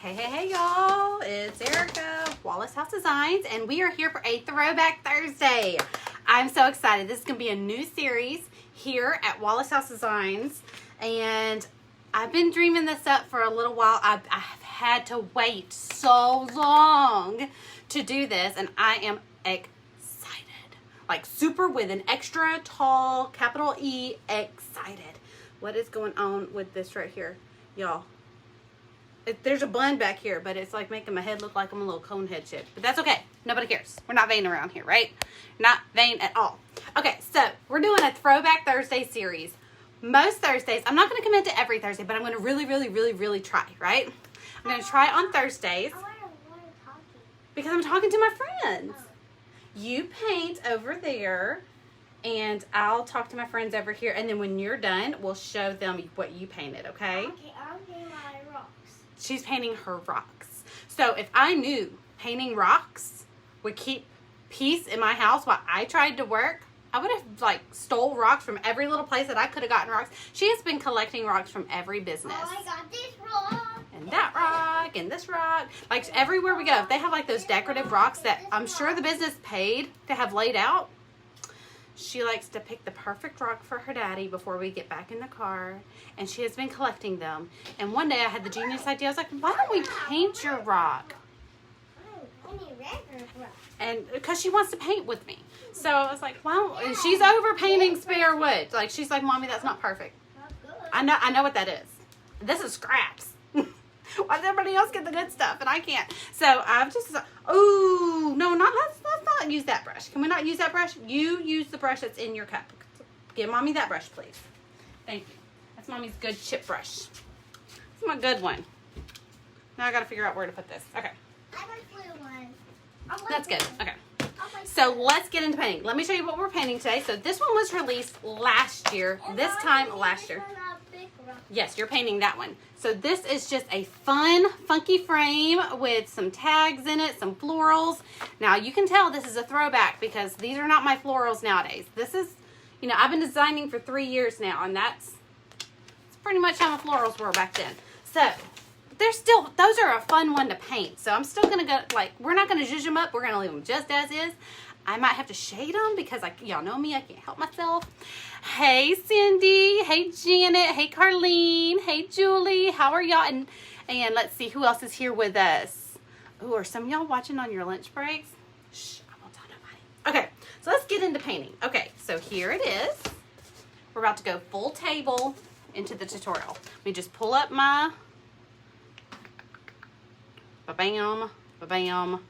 Hey y'all, it's Erika, Wallace House Designs, and we are here for a Throwback Thursday. I'm so excited. This is going to be a new series here at Wallace House Designs, and I've been dreaming this up for a little while. I've had to wait so long to do this, and I am excited. Like super with an extra tall, capital E, excited. What is going on with this right here, y'all? There's a bun back here, but it's like making my head look like I'm a little cone head chip. But that's okay. Nobody cares. We're not vain around here, right? Not vain at all. Okay, so we're doing a Throwback Thursday series. Most Thursdays, I'm not going to commit to every Thursday, but I'm going to really try, right? I'm going to try on Thursdays. Because I'm talking to my friends. You paint over there, and I'll talk to my friends over here. And then when you're done, we'll show them what you painted, okay? Okay, I'm painting my rocks. She's painting her rocks. So if I knew painting rocks would keep peace in my house while I tried to work, I would have like stole rocks from every little place that I could have gotten rocks. She has been collecting rocks from every business. Oh, I got this rock. And that rock and this rock. Like everywhere we go, if they have like those decorative rocks that I'm sure the business paid to have laid out, she likes to pick the perfect rock for her daddy before we get back in the car. And she has been collecting them. And one day I had the genius idea. I was like, why don't we paint your rock? And because she wants to paint with me. So I was like, well, and she's over painting spare wood. Like, she's like, Mommy, that's not perfect. I know what that is. This is scraps. Why does everybody else get the good stuff and I can't? So I've just, oh, no, let's not use that brush. Can we not use that brush? You use the brush that's in your cup. Give Mommy that brush, please. Thank you. That's Mommy's good chip brush. It's my good one. Now I got to figure out where to put this. Okay. I like blue one. That's good. Okay. So let's get into painting. Let me show you what we're painting today. So this one was released last year. This time last year. Yes, you're painting that one. So this is just a fun, funky frame with some tags in it, some florals. Now you can tell this is a throwback because these are not my florals nowadays. This is, you know, I've been designing for 3 years now, and that's pretty much how my florals were back then. So they're still, those are a fun one to paint. So I'm still gonna go, like, we're not gonna zhuzh them up. We're gonna leave them just as is. I might have to shade them because y'all know me, I can't help myself. Hey Cindy, hey Janet, hey Carlene, hey Julie, how are y'all? And let's see who else is here with us. Ooh, are some of y'all watching on your lunch breaks? Shh, I won't tell nobody. Okay, so let's get into painting. Okay, so here it is. We're about to go full table into the tutorial. Let me just pull up my ba-bam, ba-bam.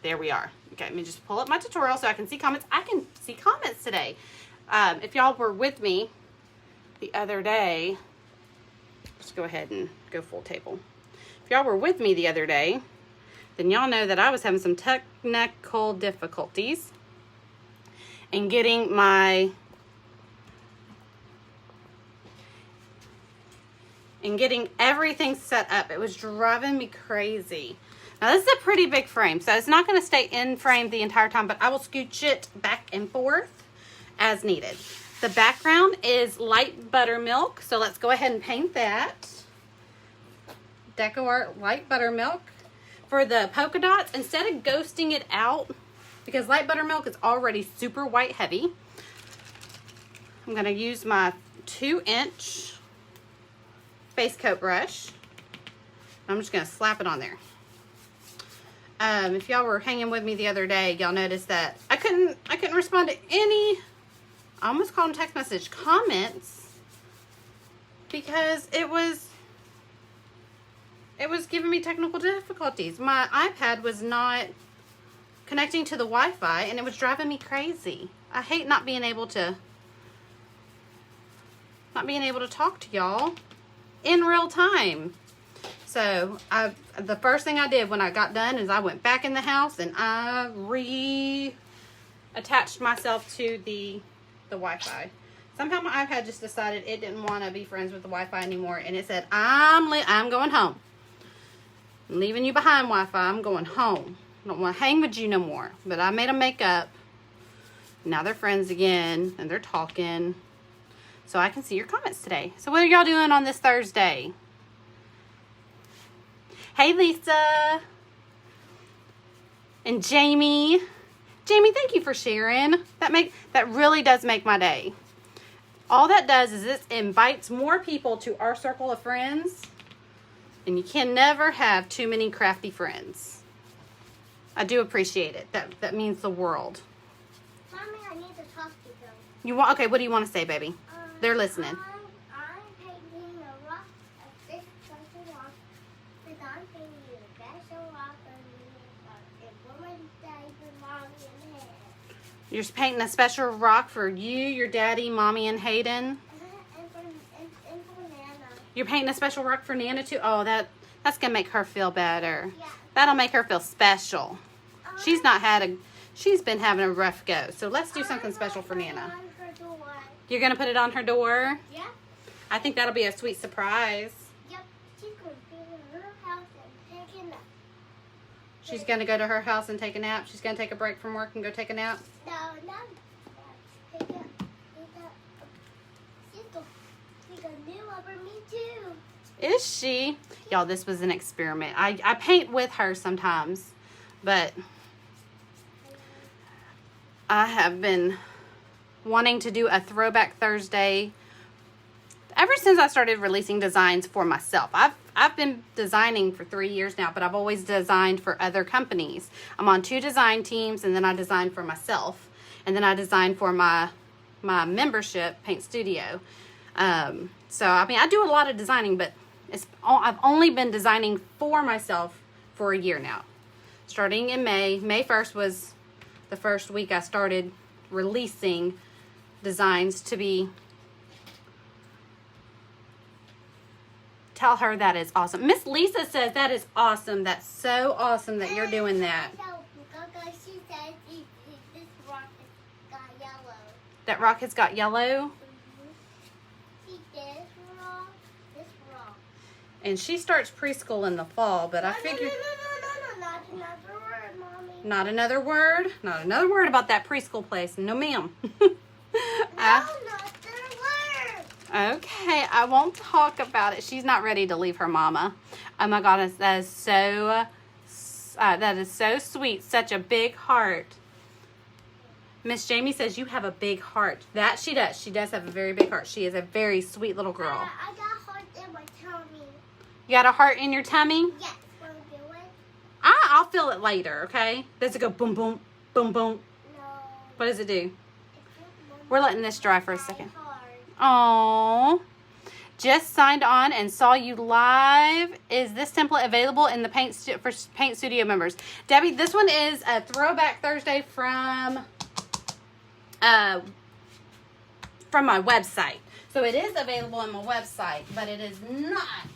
There we are. Okay, let me just pull up my tutorial so I can see comments. I can see comments today. If y'all were with me the other day, let's go ahead and go full table. If y'all were with me the other day, then y'all know that I was having some technical difficulties in getting everything set up. It was driving me crazy. Now this is a pretty big frame, so it's not going to stay in frame the entire time, but I will scooch it back and forth as needed. The background is light buttermilk, so let's go ahead and paint that. Deco Art light buttermilk. For the polka dots, instead of ghosting it out, because light buttermilk is already super white heavy, I'm going to use my 2-inch base coat brush. I'm just going to slap it on there. If y'all were hanging with me the other day, y'all noticed that I couldn't respond to any, I almost called them text message, comments, because it was giving me technical difficulties. My iPad was not connecting to the Wi-Fi, and it was driving me crazy. I hate not being able to talk to y'all in real time. So the first thing I did when I got done is I went back in the house and I reattached myself to the Wi-Fi. Somehow my iPad just decided it didn't want to be friends with the Wi-Fi anymore, and it said, I'm going home. I'm leaving you behind, Wi-Fi. I'm going home. I don't want to hang with you no more. But I made them make up. Now they're friends again, and they're talking. So I can see your comments today. So what are y'all doing on this Thursday? Hey, Lisa. And Jamie. Jamie, thank you for sharing. That really does make my day. All that does is it invites more people to our circle of friends. And you can never have too many crafty friends. I do appreciate it. That means the world. Mommy, I need to talk to them. You want? Okay, what do you want to say, baby? They're listening. I'm painting a rock, a big special rock, because I'm painting a special rock for me, and for my daddy, for mommy, and Hayden. You're painting a special rock for you, your daddy, mommy, and Hayden. And for Nana. You're painting a special rock for Nana too. Oh, that's gonna make her feel better. Yeah. That'll make her feel special. She's been having a rough go. So let's do something special for Nana. On her door. You're gonna put it on her door. Yep. I think that'll be a sweet surprise. Yep. She's going to go to her house and take a nap. She's gonna go to her house and take a nap. She's gonna take a break from work and go take a nap. No. Take a she's a new one for me too. Is she? Y'all, this was an experiment. I paint with her sometimes, but I have been wanting to do a Throwback Thursday ever since I started releasing designs for myself. I've been designing for 3 years now, but I've always designed for other companies. I'm on 2 design teams, and then I design for myself, and then I design for my membership paint studio. So I mean, I do a lot of designing, but I've only been designing for myself for a year now. Starting in May 1st was the first week I started releasing designs to be. Tell her that is awesome. Miss Lisa says that is awesome. That's so awesome that you're doing that. She said this rock has got yellow. That rock has got yellow. See this rock, this rock. And she starts preschool in the fall, but I figured... No, not another word, Mommy. Not another word? Not another word about that preschool place. No, ma'am. No, not the word. Okay, I won't talk about it. She's not ready to leave her mama. Oh my goodness, that is so sweet. Such a big heart. Miss Jamie says you have a big heart. That she does. She does have a very big heart. She is a very sweet little girl. I got heart in my tummy. You got a heart in your tummy? Yes, want to do it? I'll feel it later, okay? Does it go boom, boom, boom, boom? No. What does it do? We're letting this dry for a second. Hard. Aww. Just signed on and saw you live. Is this template available in the for Paint Studio members? Debbie, this one is a Throwback Thursday from my website. So it is available on my website, but it is not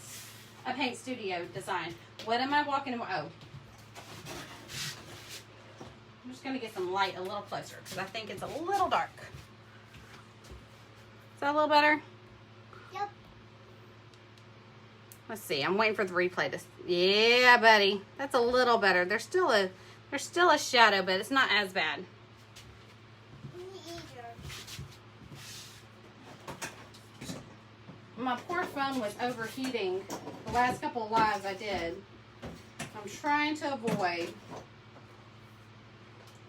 a Paint Studio design. What am I walking? Oh. I'm just going to get some light a little closer because I think it's a little dark. Is that a little better? Yep. Let's see. I'm waiting for the replay to. Yeah, buddy. That's a little better. There's still a shadow, but it's not as bad. Me either. My poor phone was overheating the last couple of lives I did. I'm trying to avoid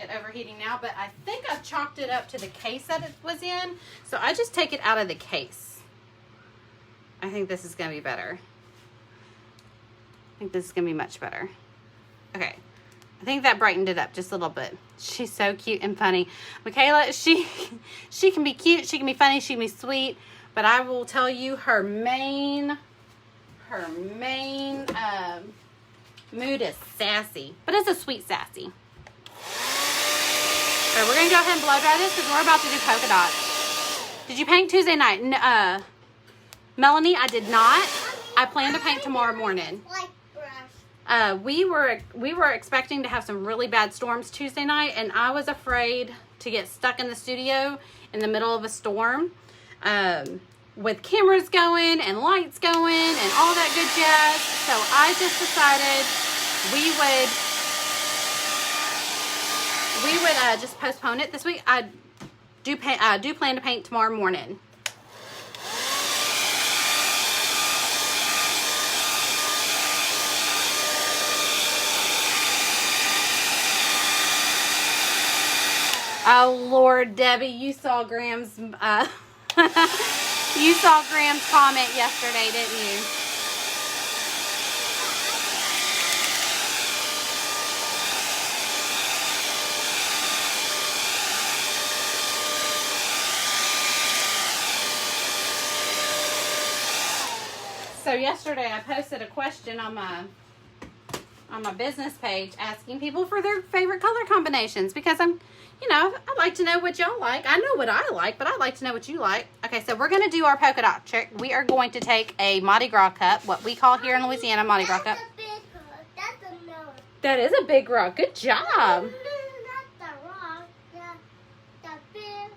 it overheating now, but I think I've chalked it up to the case that it was in. So I just take it out of the case. I think this is going to be better. I think this is going to be much better. Okay. I think that brightened it up just a little bit. She's so cute and funny. Michaela, she can be cute, she can be funny, she can be sweet, but I will tell you her main mood is sassy, but it's a sweet sassy. So we're going to go ahead and blow dry this because we're about to do polka dots. Did you paint Tuesday night? Melanie, I did not. I plan to paint tomorrow morning. We were expecting to have some really bad storms Tuesday night, and I was afraid to get stuck in the studio in the middle of a storm with cameras going and lights going and all that good jazz. So I just decided we would just postpone it this week. I do plan to paint tomorrow morning. Oh, Lord, Debbie, you saw Graham's, you saw Graham's comment yesterday, didn't you? So yesterday I posted a question on my business page asking people for their favorite color combinations because I'd like to know what y'all like. I know what I like, but I'd like to know what you like. Okay, so we're going to do our polka dot trick. We are going to take a Mardi Gras cup, what we call here in Louisiana Mardi Gras cup. That's a big rock. That's a melon. That is a big rock. Good job. Not the rock. The big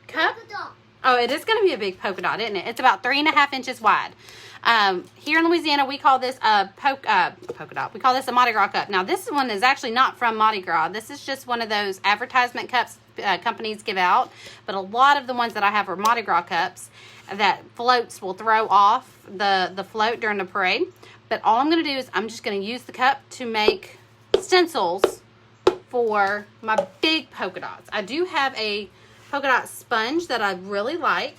Cup? polka dot. Oh, it is going to be a big polka dot, isn't it? It's about 3.5 inches wide. Here in Louisiana, we call this a polka dot. We call this a Mardi Gras cup. Now, this one is actually not from Mardi Gras. This is just one of those advertisement cups companies give out. But a lot of the ones that I have are Mardi Gras cups that floats will throw off the float during the parade. But all I'm going to do is I'm just going to use the cup to make stencils for my big polka dots. I do have a polka dot sponge that I really like,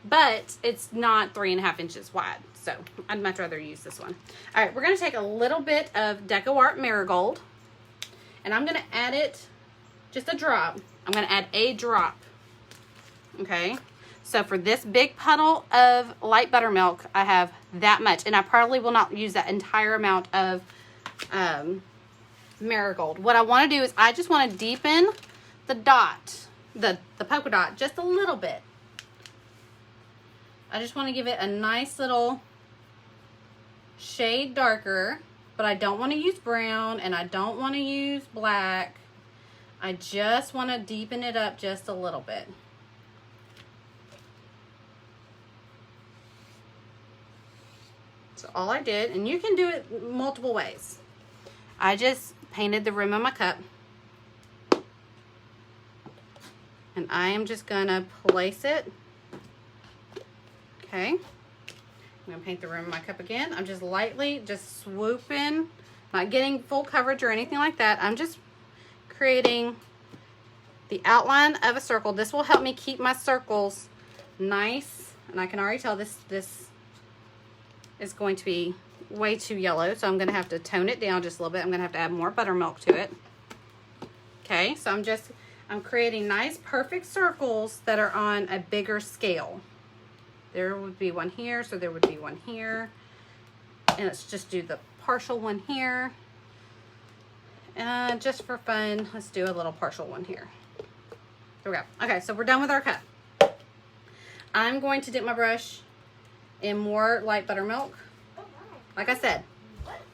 but it's not 3.5 inches wide. So I'd much rather use this one. All right, we're going to take a little bit of Deco Art Marigold, and I'm going to add it just a drop. I'm going to add a drop. Okay, so for this big puddle of light buttermilk, I have that much, and I probably will not use that entire amount of marigold. What I want to do is I just want to deepen the dot, the polka dot, just a little bit. I just want to give it a nice little shade darker, but I don't want to use brown and I don't want to use black. I just want to deepen it up just a little bit. So all I did, and you can do it multiple ways. I just painted the rim of my cup. And I am just gonna place it. Okay. I'm gonna paint the rim of my cup again. I'm just lightly just swooping, not getting full coverage or anything like that. I'm just creating the outline of a circle. This will help me keep my circles nice. And I can already tell this is going to be way too yellow. So I'm gonna have to tone it down just a little bit. I'm gonna have to add more buttermilk to it. Okay, so I'm creating nice perfect circles that are on a bigger scale. There would be one here, so there would be one here. And let's just do the partial one here. And just for fun, let's do a little partial one here. There we go. Okay, so we're done with our cup. I'm going to dip my brush in more light buttermilk. Like I said,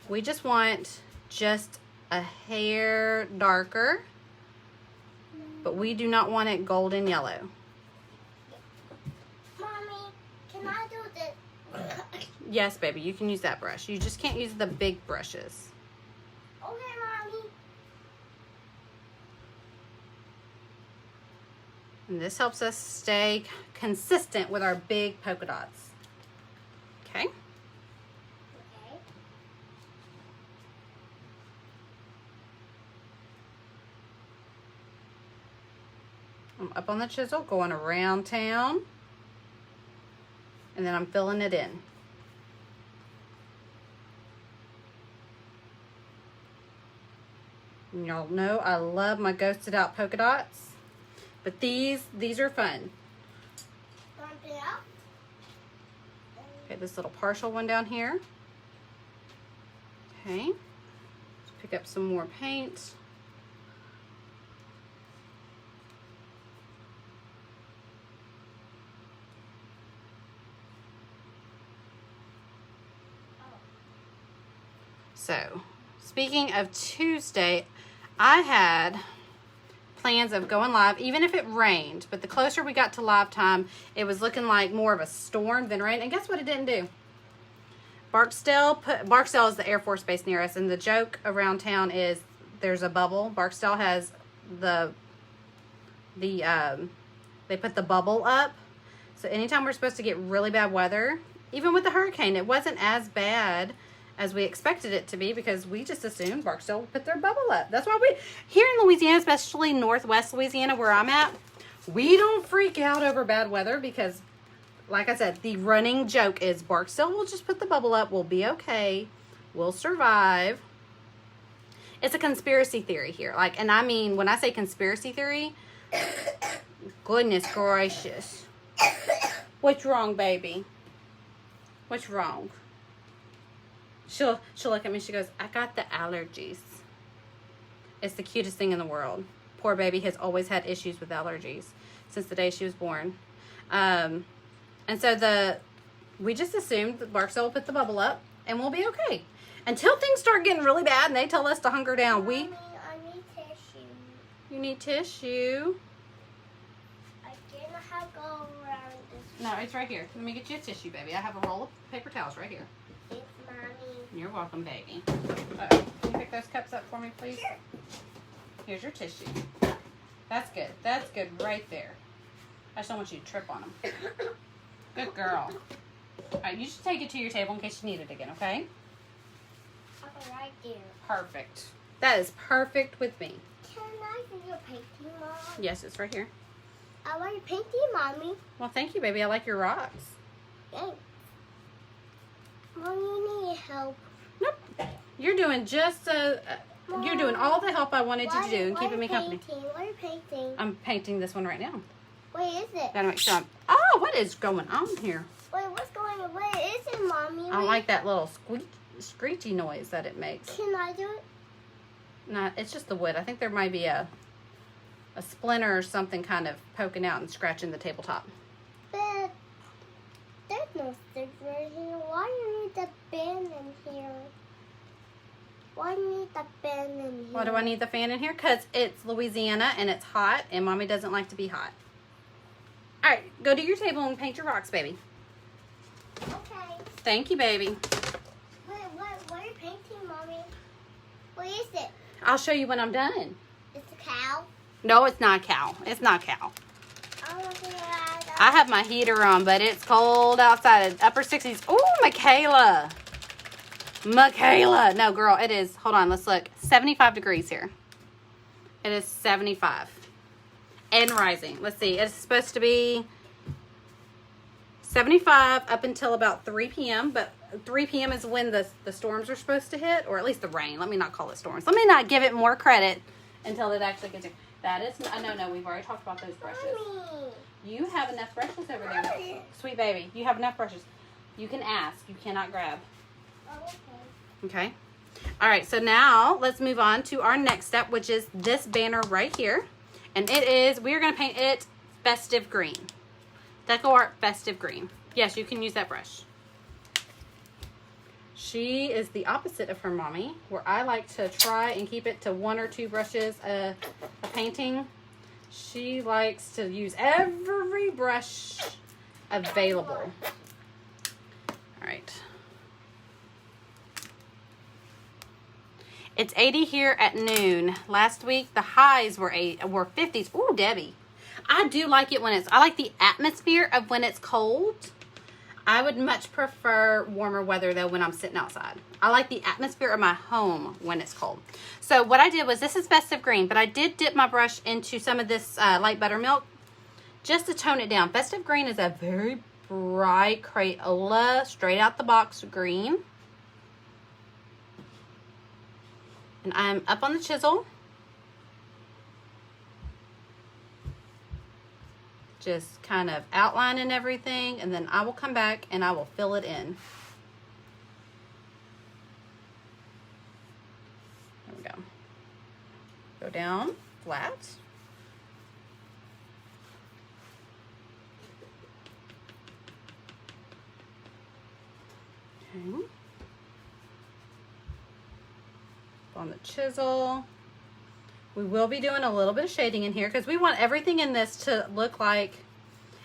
we just want just a hair darker, but we do not want it golden yellow. Can I do this? Yes, baby, you can use that brush. You just can't use the big brushes. Okay, Mommy. And this helps us stay consistent with our big polka dots. Okay? Okay. I'm up on the chisel, going around town. And then I'm filling it in. And y'all know I love my ghosted out polka dots. But these are fun. Okay, this little partial one down here. Okay. Let's pick up some more paint. So, speaking of Tuesday, I had plans of going live, even if it rained. But the closer we got to live time, it was looking like more of a storm than rain. And guess what it didn't do? Barksdale is the Air Force Base near us. And the joke around town is there's a bubble. Barksdale has they put the bubble up. So anytime we're supposed to get really bad weather, even with the hurricane, it wasn't as bad as we expected it to be, because we just assumed Barksdale would put their bubble up. That's why here in Louisiana, especially Northwest Louisiana where I'm at, we don't freak out over bad weather because, like I said, the running joke is Barksdale will just put the bubble up. We'll be okay. We'll survive. It's a conspiracy theory here. And I mean, when I say conspiracy theory, goodness gracious. What's wrong, baby? What's wrong? She'll look at me. She goes, I got the allergies. It's the cutest thing in the world. Poor baby has always had issues with allergies since the day she was born. And so we just assumed that Barksdale will put the bubble up and we'll be okay. Until things start getting really bad and they tell us to hunker down. Mommy, I need tissue. You need tissue? I didn't have to go around this. No, it's right here. Let me get you a tissue, baby. I have a roll of paper towels right here. Thanks, Mommy. You're welcome, baby. Uh-oh. Can you pick those cups up for me, please? Sure. Here's your tissue. That's good. That's good right there. I just don't want you to trip on them. Good girl. All right, you should take it to your table in case you need it again, okay? Okay, right there. Perfect. That is perfect with me. Can I see your painting, Mom? Yes, it's right here. I like painting, Mommy. Well, thank you, baby. I like your rocks. Thanks. Mom, you need help. Nope. You're doing you're doing all the help I wanted you to do and keeping me company. What are you painting? I'm painting this one right now. What is it? Gotta make sure oh, what is going on here? Wait, what's going on? What is it, Mommy? I don't like that little screechy noise that it makes. Can I do it? No, it's just the wood. I think there might be a splinter or something kind of poking out and scratching the tabletop. But there's no stick right here. Why do you need the bin in here? Why do you need the bin in here? Why do I need the fan in here? Because it's Louisiana and it's hot and Mommy doesn't like to be hot. All right, go to your table and paint your rocks, baby. Okay. Thank you, baby. What are you painting, Mommy? What is it? I'll show you when I'm done. It's a cow. No, it's not cow. It's not cow. I want to see that. I have my heater on, but it's cold outside. Upper 60s. Ooh, Michaela. Michaela. No, girl, it is. Hold on, let's look. 75 degrees here. It is 75. And rising. Let's see. It's supposed to be 75 up until about 3 p.m. But 3 p.m. is when the storms are supposed to hit. Or at least the rain. Let me not call it storms. Let me not give it more credit until it actually gets here. That is, no, we've already talked about those brushes. Mommy. You have enough brushes over there. Sweet baby, you have enough brushes. You can ask. You cannot grab. Oh, okay. Okay. All right, so now let's move on to our next step, which is this banner right here. And we're going to paint it festive green. Deco Art festive green. Yes, you can use that brush. She is the opposite of her mommy, where I like to try and keep it to 1 or 2 brushes a painting. She likes to use every brush available. All right. It's 80 here at noon. Last week, the highs were 50s. Ooh, Debbie. I do like it I like the atmosphere of when it's cold. I would much prefer warmer weather, though, when I'm sitting outside. I like the atmosphere of my home when it's cold. So what I did was, this is festive green, but I did dip my brush into some of this light buttermilk just to tone it down. Festive green is a very bright Crayola, straight out the box green. And I'm up on the chisel. Just kind of outlining everything, and then I will come back and I will fill it in. There we go. Go down flat. Okay. On the chisel. We will be doing a little bit of shading in here because we want everything in this to look like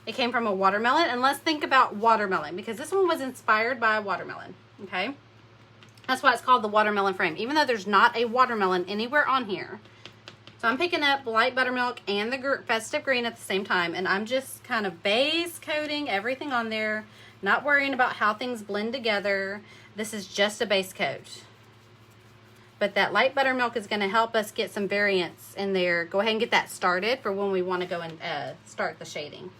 it came from a watermelon. And let's think about watermelon, because this one was inspired by a watermelon. Okay. That's why it's called the watermelon frame, even though there's not a watermelon anywhere on here. So I'm picking up light buttermilk and the festive green at the same time. And I'm just kind of base coating everything on there, not worrying about how things blend together. This is just a base coat. But that light buttermilk is going to help us get some variance in there. Go ahead and get that started for when we want to go and start the shading.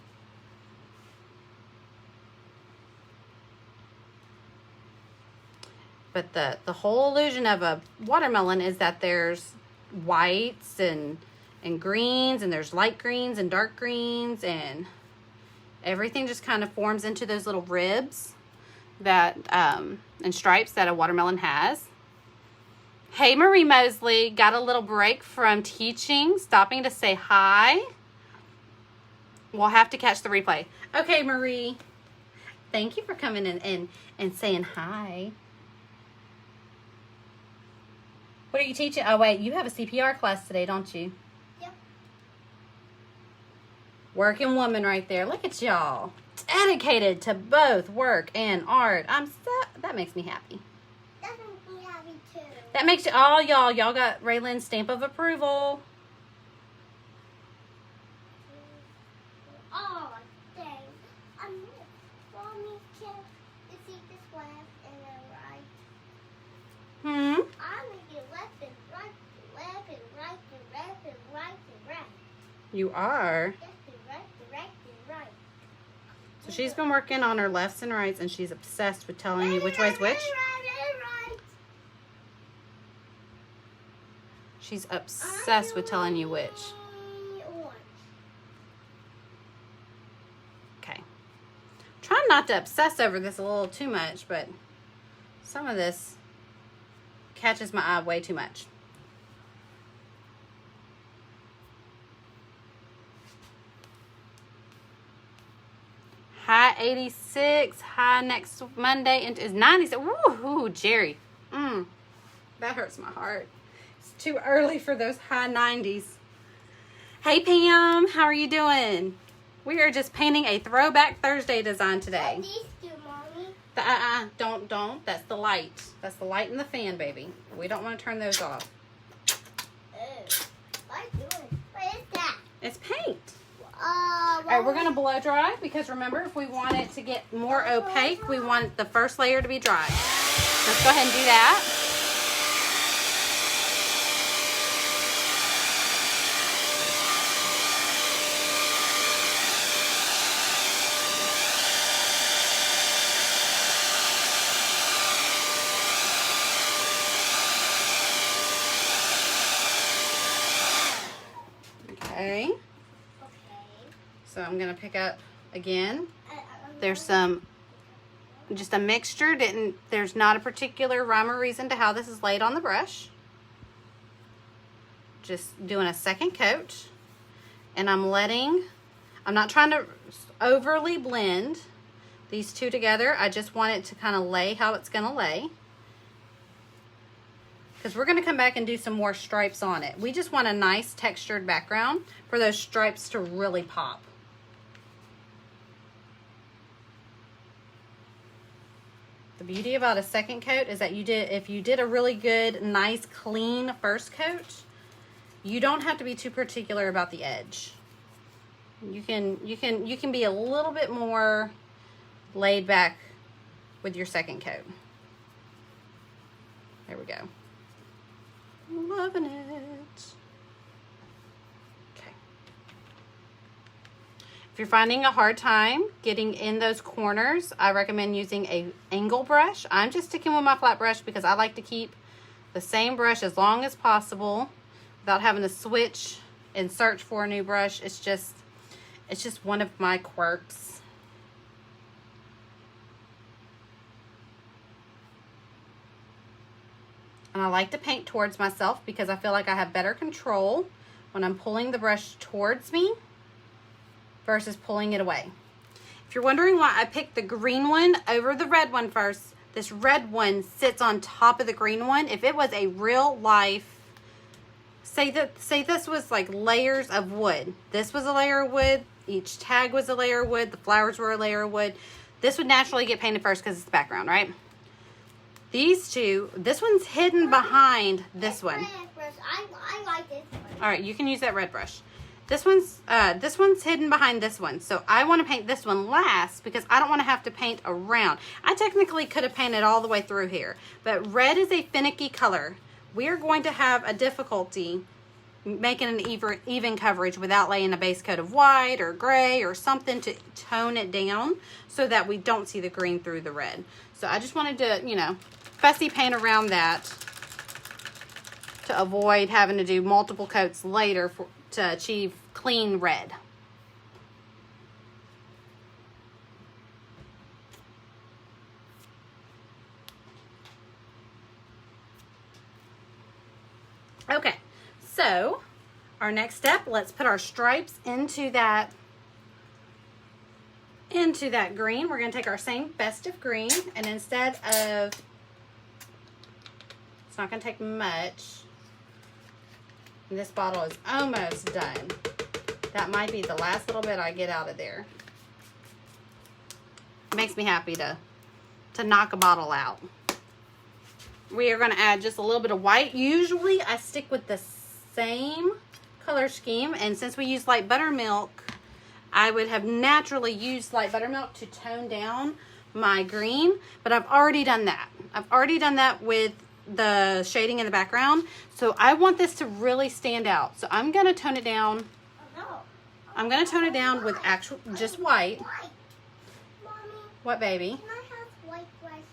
But the whole illusion of a watermelon is that there's whites and greens, and there's light greens and dark greens, and everything just kind of forms into those little ribs that and stripes that a watermelon has. Hey, Marie Mosley, got a little break from teaching, stopping to say hi. We'll have to catch the replay. Okay, Marie. Thank you for coming in and saying hi. What are you teaching? Oh, wait, you have a CPR class today, don't you? Yep. Working woman right there. Look at y'all. Dedicated to both work and art. That makes me happy. That makes me happy too. That makes you, all y'all got Raylan's stamp of approval. Oh, dang. Mommy, can you see this left and then right? I'm making left and right, left and right and left and right and right. You are. Left and right and right and right. So she's been working on her lefts and rights, and she's obsessed with telling you which way's which. Right. She's obsessed with telling you which. Orange. Okay. Trying not to obsess over this a little too much, but some of this catches my eye way too much. High 86, high next Monday is 96. Woo, Jerry. That hurts my heart. It's too early for those high 90s. Hey, Pam, how are you doing? We are just painting a Throwback Thursday design today. What these do, Mommy? Don't. That's the light. That's the light in the fan, baby. We don't want to turn those off. What is that? It's paint. All All right, we're going to blow dry because remember, if we want it to get more opaque, we want the first layer to be dry. Let's go ahead and do that. Okay. So I'm going to pick up again. There's just a mixture. There's not a particular rhyme or reason to how this is laid on the brush. Just doing a second coat. And I'm not trying to overly blend these two together. I just want it to kind of lay how it's going to lay. Because we're going to come back and do some more stripes on it. We just want a nice textured background for those stripes to really pop. The beauty about a second coat is that if you did a really good, nice, clean first coat, you don't have to be too particular about the edge. You can be a little bit more laid back with your second coat. There we go. Loving it. Okay. If you're finding a hard time getting in those corners, I recommend using a angle brush. I'm just sticking with my flat brush because I like to keep the same brush as long as possible without having to switch and search for a new brush. It's just one of my quirks. And I like to paint towards myself because I feel like I have better control when I'm pulling the brush towards me versus pulling it away. If you're wondering why I picked the green one over the red one first, this red one sits on top of the green one. If it was a real life, say this was like layers of wood. This was a layer of wood. Each tag was a layer of wood. The flowers were a layer of wood. This would naturally get painted first because it's the background, right? These two, this one's hidden behind this one. I like this one. All right, you can use that red brush. This one's hidden behind this one. So I want to paint this one last because I don't want to have to paint around. I technically could have painted all the way through here, but red is a finicky color. We're going to have a difficulty making an even coverage without laying a base coat of white or gray or something to tone it down so that we don't see the green through the red. So I just wanted to, you know, fussy paint around that to avoid having to do multiple coats later to achieve clean red. Okay, so our next step, let's put our stripes into that green. We're going to take our same festive green, and instead of, it's not going to take much. This bottle is almost done. That might be the last little bit I get out of there. It makes me happy to knock a bottle out. We are going to add just a little bit of white. Usually I stick with the same color scheme, and since we use light buttermilk, I would have naturally used light buttermilk to tone down my green, but I've already done that. I've already done that with the shading in the background, so I want this to really stand out. So I'm going to tone it down. I'm going to tone it down with actual just white. Mommy, What, baby? can I have white brushes?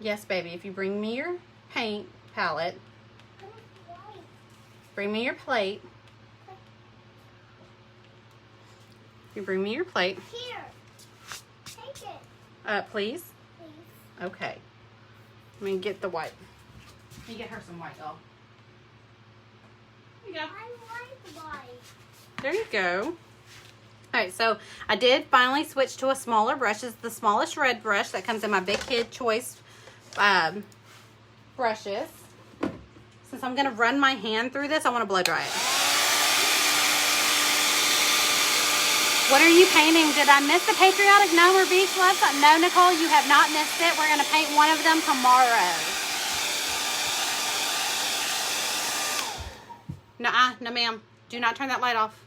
Yes, baby. If you bring me your paint palette, I want white. bring me your plate. You bring me your plate, Here. Take it, please. please. Okay. Let me get the white. Let me get her some white, doll. There you go. I like white. There you go. All right, so I did finally switch to a smaller brush. This is the smallest red brush that comes in my Big Kid Choice brushes. Since I'm going to run my hand through this, I want to blow dry it. What are you painting? Did I miss the Patriotic Gnome or Beach Love? No, Nicole, you have not missed it. We're going to paint one of them tomorrow. Nuh-uh, no ma'am. Do not turn that light off.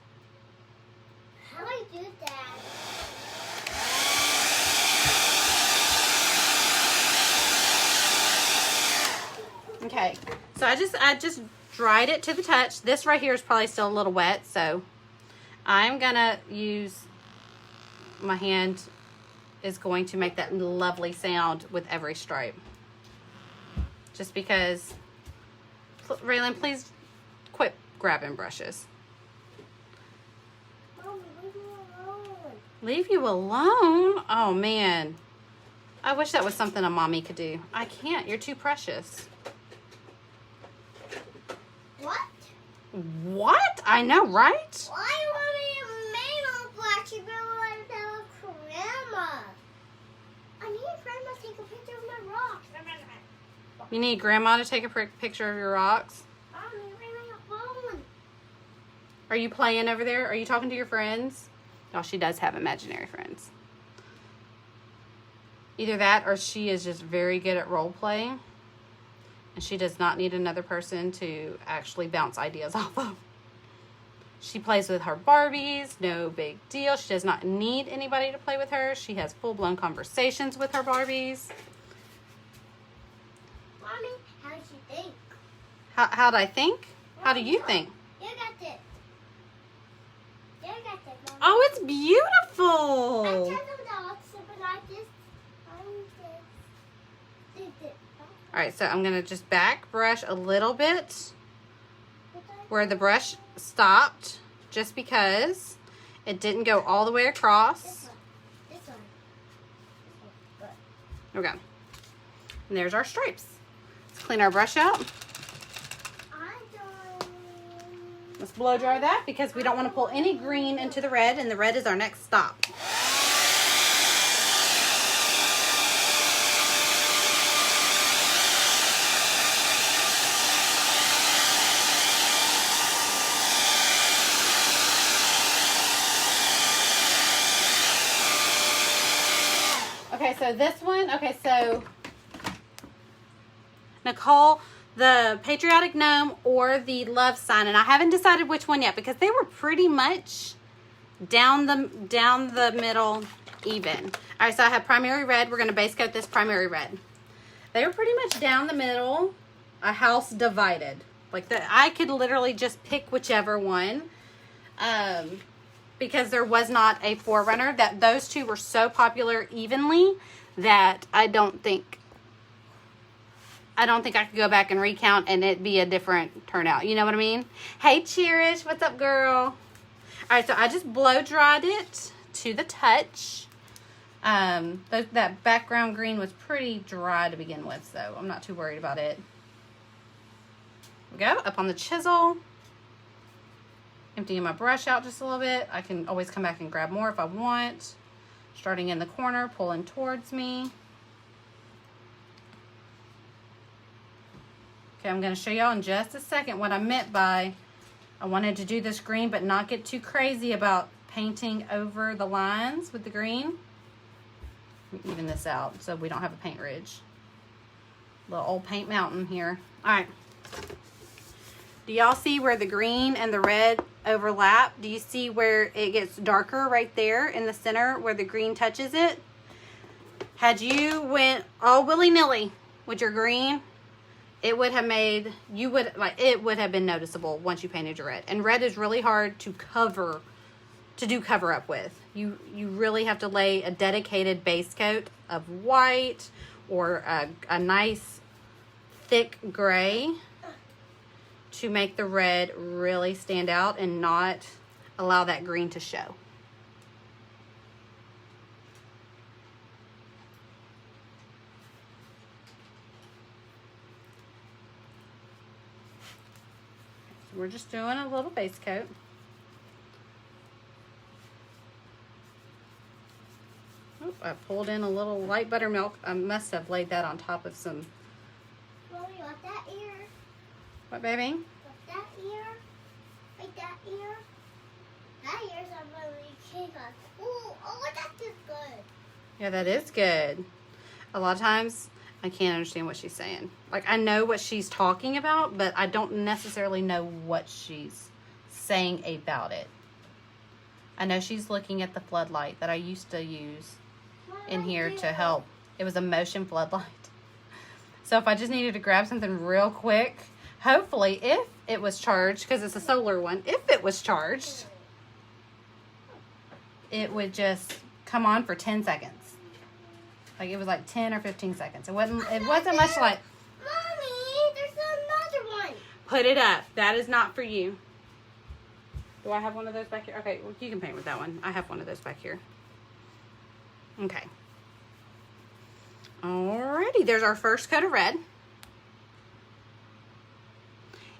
How do I do that? Okay, so I just dried it to the touch. This right here is probably still a little wet, so I'm gonna use my hand is going to make that lovely sound with every stripe. Just because, Raylan, please quit grabbing brushes. Mommy, leave me alone. Leave you alone? Oh man. I wish that was something a mommy could do. I can't, you're too precious. What? What? I know, right? Why want me to make a black? You better tell Grandma. I need Grandma to take a picture of my rocks. You need grandma to take a picture of your rocks? Mommy, leave me alone. Are you playing over there? Are you talking to your friends? Oh, she does have imaginary friends. Either that or she is just very good at role playing. And she does not need another person to actually bounce ideas off of. She plays with her Barbies, no big deal. She does not need anybody to play with her. She has full-blown conversations with her Barbies. Mommy, how does she think? How do I think? How do you think? You got it. You got it, Mommy. Oh, it's I beautiful. told them dogs, but I just did it. All right, so I'm going to just back brush a little bit where the brush stopped, just because it didn't go all the way across. This one. Good. Okay. And there's our stripes. Let's clean our brush out. Let's blow dry that because we don't want to pull any green into the red, and the red is our next stop. Okay, so this one, so Nicole the patriotic gnome or the love sign, and I haven't decided which one yet because they were pretty much down the middle even. All right, so I have primary red. We're going to base coat this primary red. They were pretty much down the middle, a house divided. Like I could literally just pick whichever one, because there was not a forerunner. That those two were so popular evenly that I don't think I could go back and recount and it be a different turnout. You know what I mean? Hey, Cherish, what's up, girl? All right, so I just blow dried it to the touch. That background green was pretty dry to begin with, so I'm not too worried about it. Go up on the chisel, emptying my brush out just a little bit. I can always come back and grab more if I want. Starting in the corner, pulling towards me. Okay, I'm going to show y'all in just a second what I meant by I wanted to do this green but not get too crazy about painting over the lines with the green. Let me even this out so we don't have a paint ridge. Little old paint mountain here. All right. Do y'all see where the green and the red overlap? Do you see where it gets darker right there in the center where the green touches it? Had you went all willy-nilly with your green, it would have made, it would have been noticeable once you painted your red. And red is really hard to do cover up with. You really have to lay a dedicated base coat of white or a nice thick gray to make the red really stand out and not allow that green to show. So we're just doing a little base coat. Oh, I pulled in a little light buttermilk. I must have laid that on top of some. Mommy, what's that ear? What, baby? What's that ear? Like that ear? That ear's a really chicken. Oh, that's just good. Yeah, that is good. A lot of times, I can't understand what she's saying. Like, I know what she's talking about, but I don't necessarily know what she's saying about it. I know she's looking at the floodlight that I used to use in here to help. It was a motion floodlight. So if I just needed to grab something real quick, hopefully if it was charged, because it's a solar one, if it was charged, it would just come on for 10 seconds. Like it was like 10 or 15 seconds. It wasn't much light. Mommy, there's another one. Put it up. That is not for you. Do I have one of those back here? Okay, well, you can paint with that one. I have one of those back here. Okay. Alrighty, there's our first coat of red.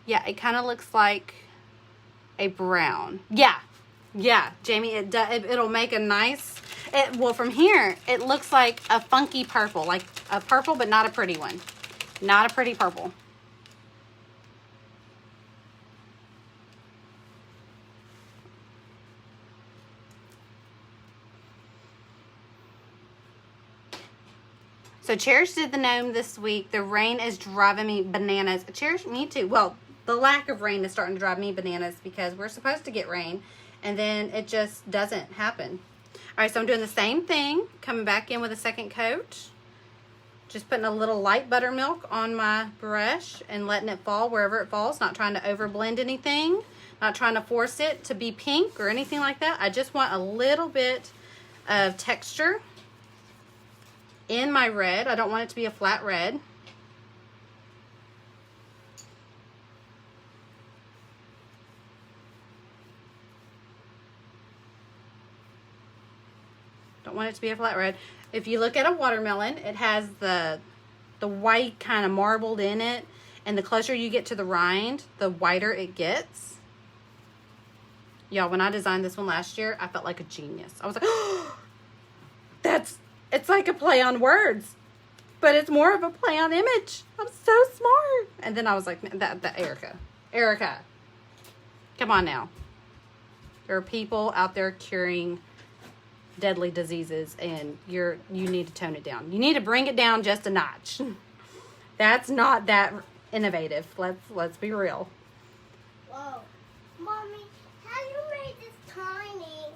Yeah, it kind of looks like a brown. Yeah, Jamie, it'll make a nice, well, from here, it looks like a funky purple, like a purple, but not a pretty one. Not a pretty purple. So Cherish did the gnome this week. The rain is driving me bananas. Cherish, me too. Well, the lack of rain is starting to drive me bananas because we're supposed to get rain and then it just doesn't happen. All right, so I'm doing the same thing, coming back in with a second coat. Just putting a little light buttermilk on my brush and letting it fall wherever it falls. Not trying to overblend anything. Not trying to force it to be pink or anything like that. I just want a little bit of texture in my red. I don't want it to be a flat red. Don't want it to be a flat red. If you look at a watermelon, it has the white kind of marbled in it, and the closer you get to the rind, the whiter it gets. Y'all, when I designed this one last year, I felt like a genius. I was like, oh, it's like a play on words, but it's more of a play on image. I'm so smart. And then I was like, that Erika, come on now. There are people out there curing deadly diseases, and you need to tone it down. You need to bring it down just a notch. That's not that innovative. Let's be real. Whoa. Mommy, how you made this tiny?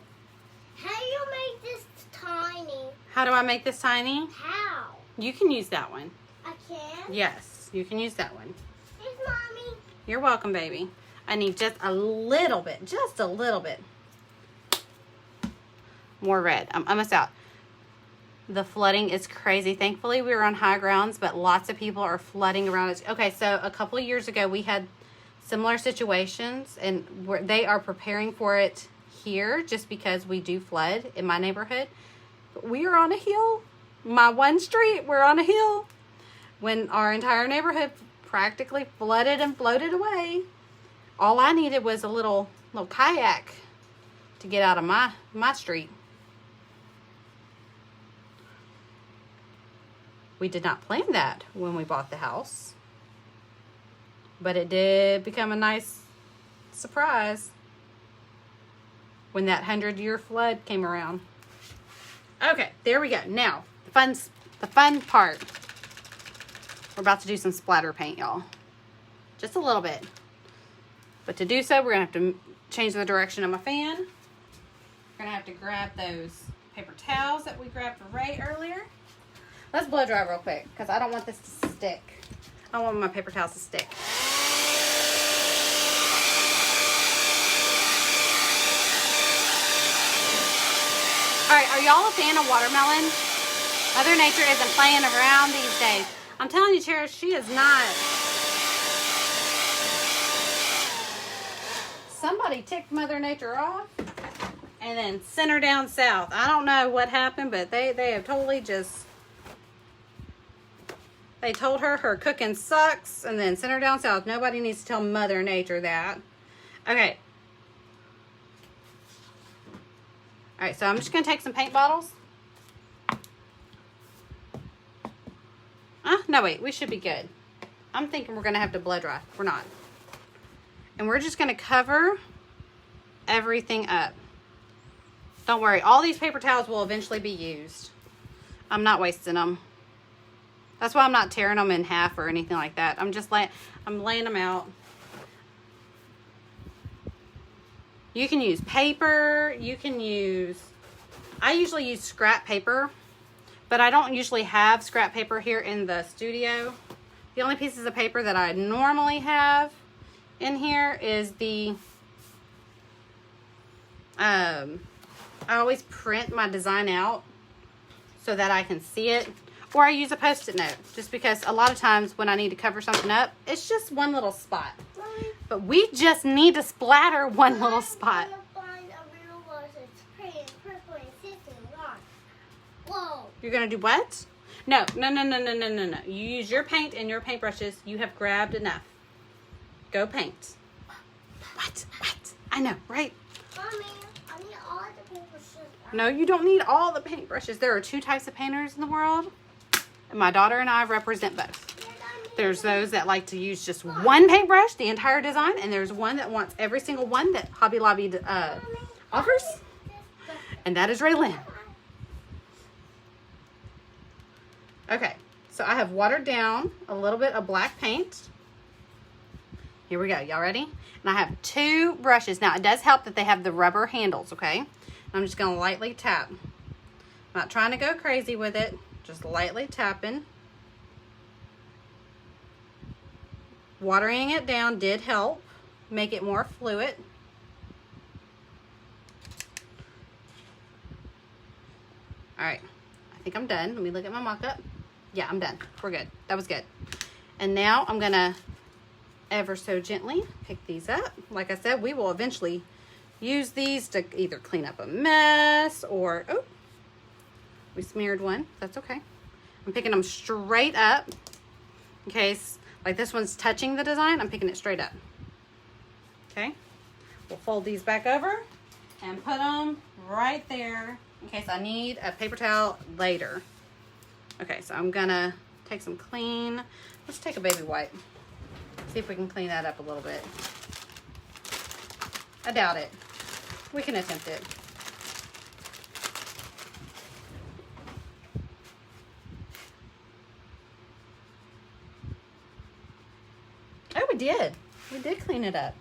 How you made this tiny? How do I make this tiny? How? You can use that one. I can? Yes, you can use that one. Thanks, Mommy. You're welcome, baby. I need just a little bit more red. I'm almost out. The flooding is crazy. Thankfully, we were on high grounds, but lots of people are flooding around us. Okay, so a couple of years ago, we had similar situations, and they are preparing for it here just because we do flood in my neighborhood. But we are on a hill. My one street, we're on a hill. When our entire neighborhood practically flooded and floated away, all I needed was a little kayak to get out of my street. We did not plan that when we bought the house, but it did become a nice surprise when that 100-year flood came around. Okay, there we go. Now, the fun part. We're about to do some splatter paint, y'all. Just a little bit. But to do so, we're going to have to change the direction of my fan. We're going to have to grab those paper towels that we grabbed for Ray earlier. Let's blow dry real quick, because I don't want this to stick. I don't want my paper towels to stick. Alright, are y'all a fan of watermelon? Mother Nature isn't playing around these days. I'm telling you, Cherish, she is not. Somebody ticked Mother Nature off and then sent her down south. I don't know what happened, but they have totally just... They told her cooking sucks and then sent her down south. Nobody needs to tell Mother Nature that. Okay. Alright, so I'm just going to take some paint bottles. No, wait. We should be good. I'm thinking we're going to have to blow dry. We're not. And we're just going to cover everything up. Don't worry. All these paper towels will eventually be used. I'm not wasting them. That's why I'm not tearing them in half or anything like that. I'm laying them out. You can use paper. I usually use scrap paper, but I don't usually have scrap paper here in the studio. The only pieces of paper that I normally have in here is I always print my design out so that I can see it. Or I use a Post-it note, just because a lot of times when I need to cover something up, it's just one little spot. But we just need to splatter one little spot. Whoa. You're going to do what? No. You use your paint and your paintbrushes. You have grabbed enough. Go paint. What? I know, right? Mommy, I need all the paintbrushes. No, you don't need all the paintbrushes. There are 2 types of painters in the world. And my daughter and I represent both. There's those that like to use just one paintbrush, the entire design, and there's one that wants every single one that Hobby Lobby offers. And that is Raylyn. Okay, so I have watered down a little bit of black paint. Here we go. Y'all ready? And I have 2 brushes. Now, it does help that they have the rubber handles, okay? I'm just going to lightly tap. I'm not trying to go crazy with it. Just lightly tapping. Watering it down did help make it more fluid. Alright, I think I'm done. Let me look at my mock-up. Yeah, I'm done. We're good. That was good. And now I'm going to ever so gently pick these up. Like I said, we will eventually use these to either clean up a mess or... Oh, we smeared one. That's okay. I'm picking them straight up in case, like this one's touching the design. I'm picking it straight up. Okay. We'll fold these back over and put them right there in case I need a paper towel later. Okay, so I'm gonna take some clean. Let's take a baby wipe. See if we can clean that up a little bit. I doubt it. We can attempt it. Oh, we did. We did clean it up.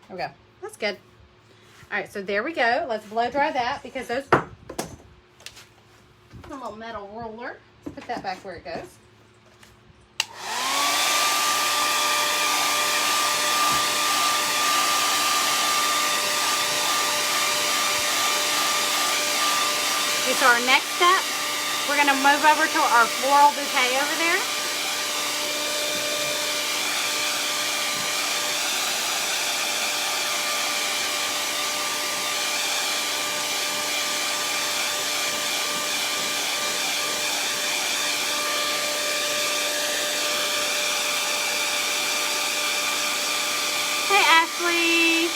There we go. That's good. All right, so there we go. Let's blow dry that because those... A little metal ruler. Let's put that back where it goes. Okay, so our next step, we're going to move over to our floral bouquet over there. Ashley.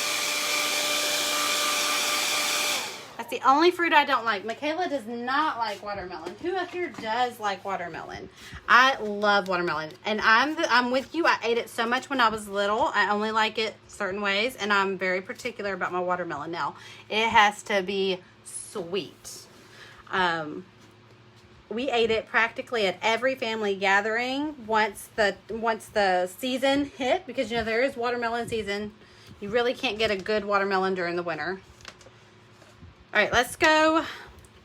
That's the only fruit I don't like. Michaela does not like watermelon. Who up here does like watermelon? I love watermelon. And I'm with you. I ate it so much when I was little. I only like it certain ways. And I'm very particular about my watermelon now. It has to be sweet. We ate it practically at every family gathering once the season hit, because you know there is watermelon season. You really can't get a good watermelon during the winter. All right, let's go.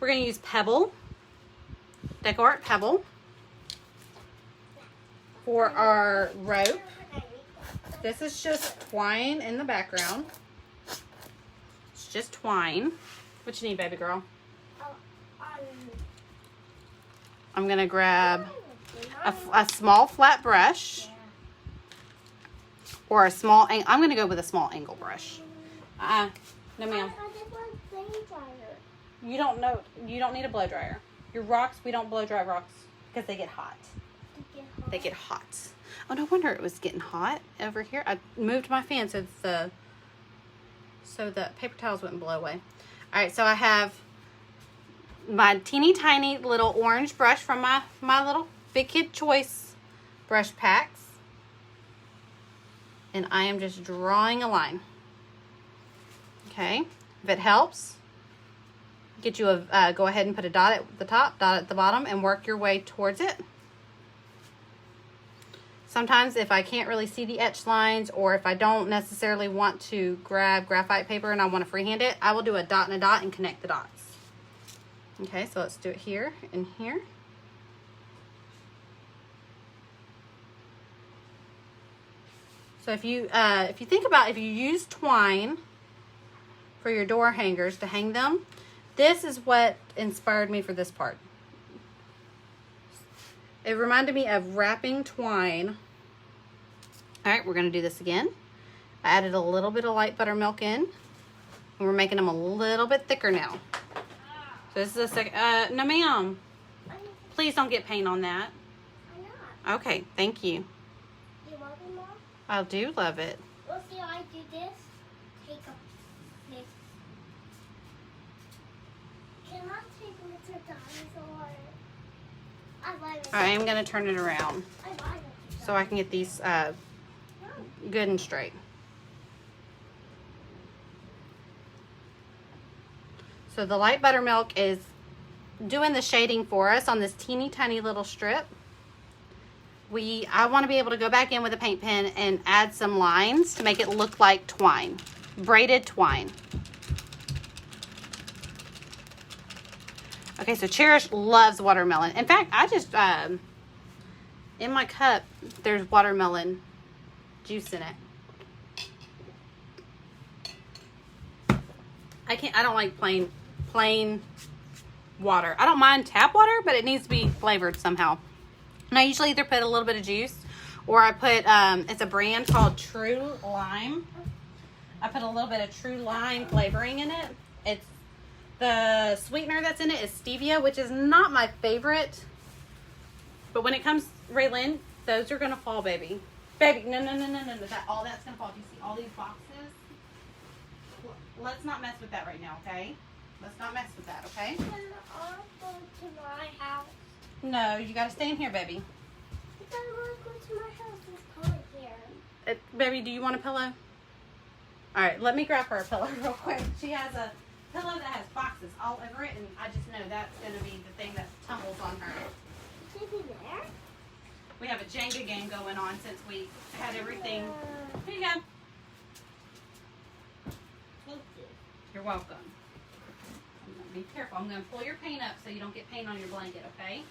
We're going to use Pebble, Decor Pebble, for our rope. This is just twine in the background. It's just twine. What you need, baby girl? I'm going to grab a small flat brush or a small, I'm going to go with a small angle brush. No ma'am. You don't need a blow dryer. Your rocks, we don't blow dry rocks because they get hot. They get hot. Oh, no wonder it was getting hot over here. I moved my fan so the paper towels wouldn't blow away. All right, so I have my teeny tiny little orange brush from my little Big Kid Choice brush packs. And I am just drawing a line. Okay, if it helps, get you go ahead and put a dot at the top, dot at the bottom, and work your way towards it. Sometimes if I can't really see the etch lines, or if I don't necessarily want to grab graphite paper and I want to freehand it, I will do a dot and a dot and connect the dots. Okay, so let's do it here and here. So if you think about if you use twine for your door hangers to hang them, this is what inspired me for this part. It reminded me of wrapping twine. All right, we're going to do this again. I added a little bit of light buttermilk in, and we're making them a little bit thicker now. So this is a second. No, ma'am. Please don't get paint on that. I'm not. Okay, thank you. You love it, Mom? I do love it. Well, see, I do this. Take a this. Can I take Mr. Dinosaur? I like it. All right, I'm going to turn it around I like it. so I can get these good and straight. So the light buttermilk is doing the shading for us on this teeny tiny little strip. I want to be able to go back in with a paint pen and add some lines to make it look like twine, braided twine. Okay, so Cherish loves watermelon. In fact, I just, in my cup, there's watermelon juice in it. I don't like plain water. I don't mind tap water, but it needs to be flavored somehow. And I usually either put a little bit of juice, or I put, it's a brand called True Lime. I put a little bit of True Lime flavoring in it. It's the sweetener that's in it is stevia, which is not my favorite. But when it comes, Raylan, those are gonna fall, baby. Baby, no. All that's gonna fall. Do you see all these boxes? Let's not mess with that right now, okay? Let's not mess with that, okay? Can I go to my house? No, you gotta stay in here, baby. Because I want to go to my house. It's cold here. Baby, do you want a pillow? All right, let me grab her a pillow real quick. She has a pillow that has boxes all over it, and I just know that's gonna be the thing that tumbles on her. Is it there? We have a Jenga game going on since we had everything. Here you go. Thank you. You're welcome. Be careful. I'm going to pull your paint up so you don't get paint on your blanket, okay?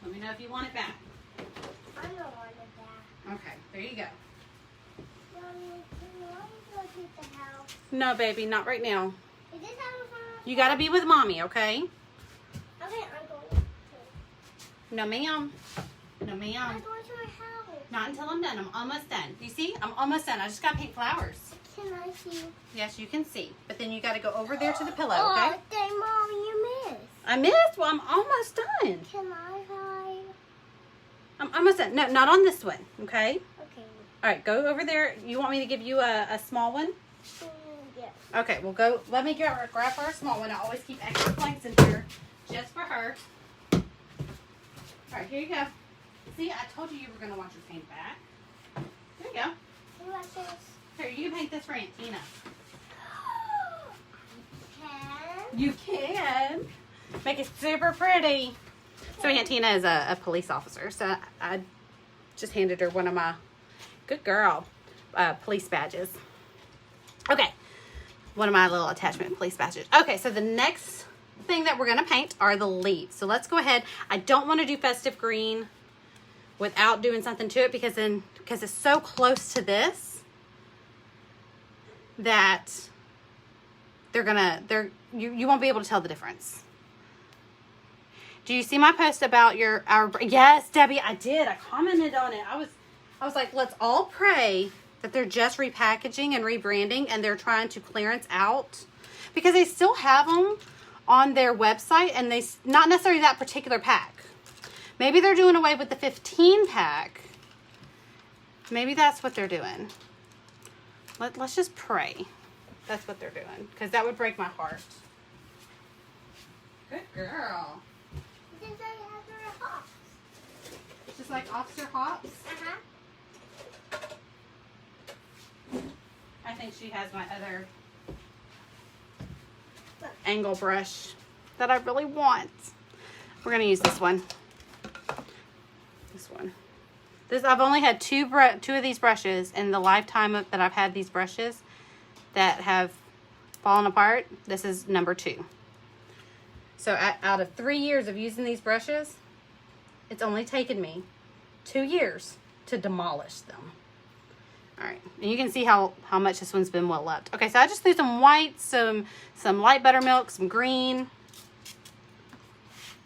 Let me know if you want it back. I don't want it back. Okay, there you go. Mommy, can I go to the house? No, baby, not right now. Is this how we're going? You got to be with Mommy, okay? Okay, I'm going to. No, ma'am. No, I'm ma'am. going to my house. Not until I'm done. I'm almost done. You see? I'm almost done. I just got to paint flowers. Can I see? Yes, you can see. But then you got to go over there to the pillow, Oh, okay? dang, Mom, you missed. I missed? Well, I'm almost done. Can I hide? I'm almost done. No, not on this one, okay? Okay. All right, go over there. You want me to give you a small one? Yes. Okay, well, go. Let me grab her a small one. I always keep extra blanks in here just for her. All right, here you go. See, I told you you were going to want your paint back. There you go. What about this? Here, you can paint this for Aunt Tina. Can? You can. Make it super pretty. So Aunt Tina is a police officer, so I just handed her one of my, good girl, police badges. Okay, one of my little attachment police badges. Okay, so the next thing that we're going to paint are the leaves. So let's go ahead. I don't want to do festive green without doing something to it because it's so close to this that you won't be able to tell the difference. Do you see my post about yes, Debbie, I did. I commented on it. I was like, let's all pray that they're just repackaging and rebranding and they're trying to clearance out because they still have them on their website and they not necessarily that particular pack. Maybe they're doing away with the 15 pack. Maybe that's what they're doing. Let's just pray. That's what they're doing because that would break my heart. Good girl. This is like Officer Hops. Just like Officer Hops. I think she has my other angle brush that I really want. We're going to use this one. This one. I've only had two of these brushes in the lifetime that I've had these brushes that have fallen apart. This is number 2. So out of 3 years of using these brushes, it's only taken me 2 years to demolish them. All right, and you can see how much this one's been well loved. Okay, so I just threw some white, some light buttermilk, some green,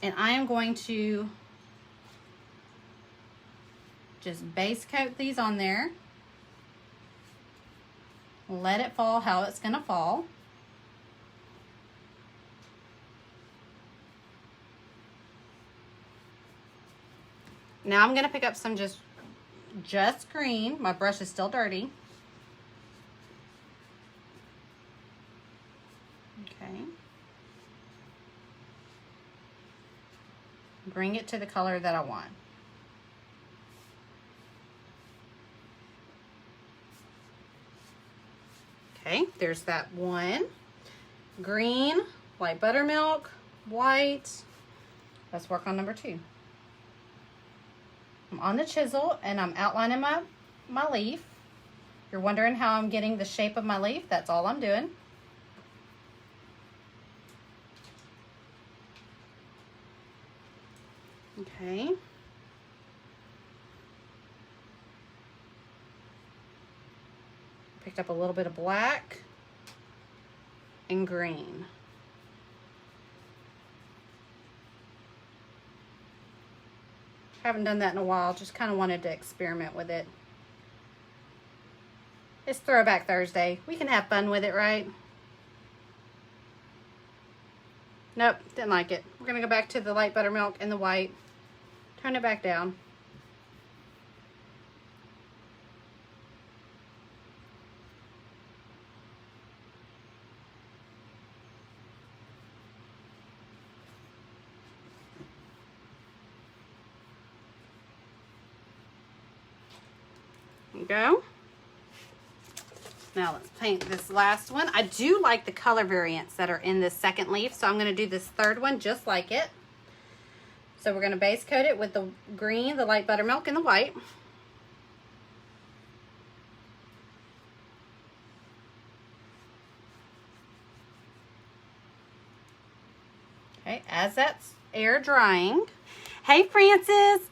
and I am going to just base coat these on there. Let it fall how it's gonna fall. Now I'm gonna pick up some just green. My brush is still dirty. Okay. Bring it to the color that I want. Okay, there's that one. Green, white buttermilk, white. Let's work on number 2. I'm on the chisel and I'm outlining my leaf. You're wondering how I'm getting the shape of my leaf? That's all I'm doing. Okay. Picked up a little bit of black and green. Haven't done that in a while, just kind of wanted to experiment with it. It's Throwback Thursday. We can have fun with it, right? Nope, didn't like it. We're gonna go back to the light buttermilk and the white. Turn it back down. Go. Now let's paint this last one. I do like the color variants that are in this second leaf, so I'm going to do this third one just like it. So we're going to base coat it with the green, the light buttermilk, and the white. Okay, as that's air drying. Hey, Francis.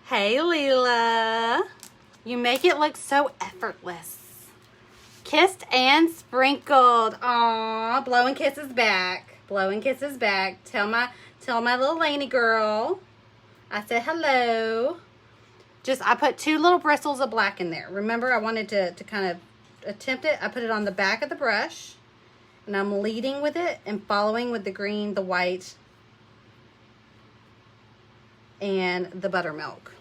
Hey, Leela. You make it look so effortless. Kissed and sprinkled. Aw, blowing kisses back. Blowing kisses back. Tell my little Laney girl I said hello. I put 2 little bristles of black in there. Remember, I wanted to kind of attempt it. I put it on the back of the brush. And I'm leading with it and following with the green, the white, and the buttermilk.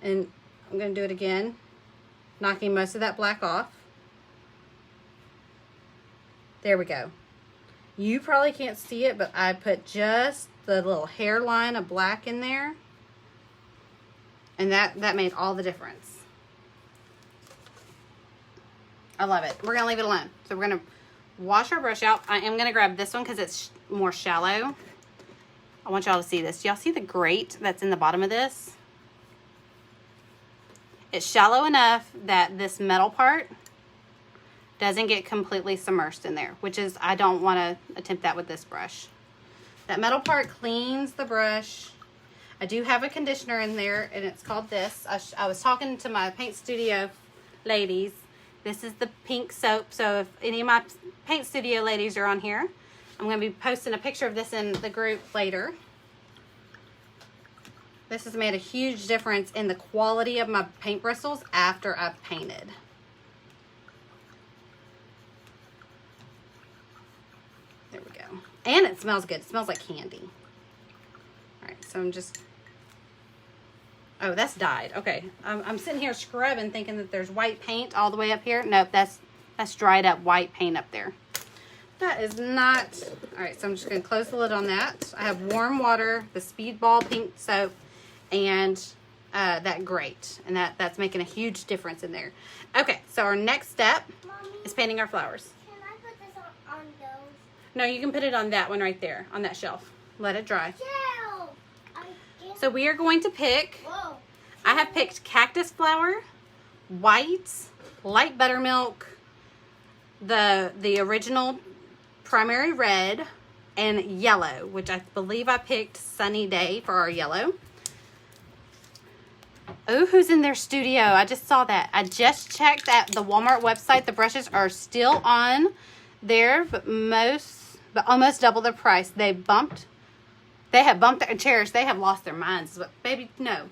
And I'm going to do it again, knocking most of that black off. There we go. You probably can't see it, but I put just the little hairline of black in there. And that made all the difference. I love it. We're going to leave it alone. So we're going to wash our brush out. I am going to grab this one because it's more shallow. I want y'all to see this. Y'all see the grate that's in the bottom of this? It's shallow enough that this metal part doesn't get completely submerged in there, which is, I don't want to attempt that with this brush. That metal part cleans the brush. I do have a conditioner in there, and it's called this. I was talking to my paint studio ladies. This is the pink soap, so if any of my paint studio ladies are on here, I'm going to be posting a picture of this in the group later. This has made a huge difference in the quality of my paint bristles after I've painted. There we go. And it smells good. It smells like candy. All right, so I'm just... Oh, that's dyed. Okay. I'm sitting here scrubbing thinking that there's white paint all the way up here. Nope, that's dried up white paint up there. That is not... All right, so I'm just going to close the lid on that. I have warm water, the Speedball pink soap, and that grate. And that's making a huge difference in there. Okay, so our next step is painting our flowers. Can I put this on those? No, you can put it on that one right there, on that shelf. Let it dry. Gel! So we are going to pick... Whoa. I have picked cactus flower, white, light buttermilk, the original primary red, and yellow, which I believe I picked Sunny Day for our yellow. Oh, who's in their studio? I just saw that. I just checked at the Walmart website. The brushes are still on there, but almost double the price. They have bumped their chairs. They have lost their minds. But baby, no.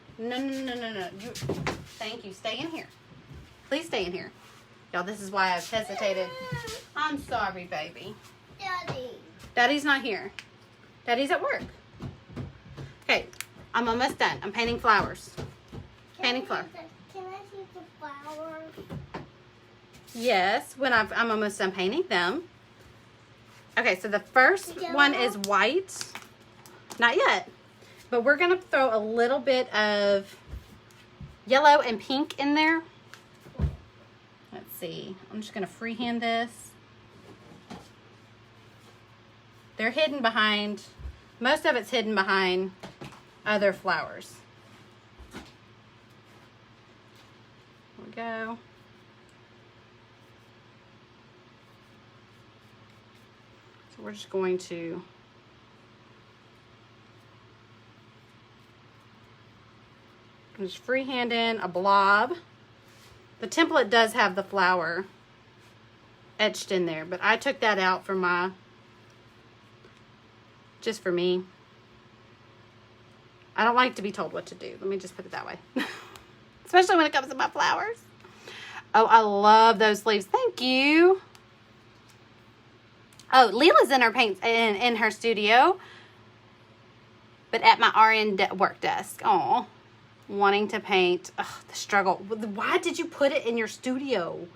Thank you. Stay in here. Please stay in here. Y'all, this is why I've hesitated. I'm sorry, baby. Daddy. Daddy's not here. Daddy's at work. Okay, I'm almost done. I'm painting flowers. Painting flowers. Can I see the flowers? Yes, when I'm almost done painting them. Okay, so the first one is white. Not yet. But we're going to throw a little bit of yellow and pink in there. Let's see. I'm just going to freehand this. They're hidden behind, most of it's hidden behind other flowers. There we go. So we're just going to just freehand in a blob. The template does have the flower etched in there, but I took that out for just for me. I don't like to be told what to do. Let me just put it that way. Especially when it comes to my flowers. Oh, I love those leaves. Thank you. Oh, Leela's in her paint in her studio, but at my RN work desk. Aw. Wanting to paint. Ugh, the struggle. Why did you put it in your studio?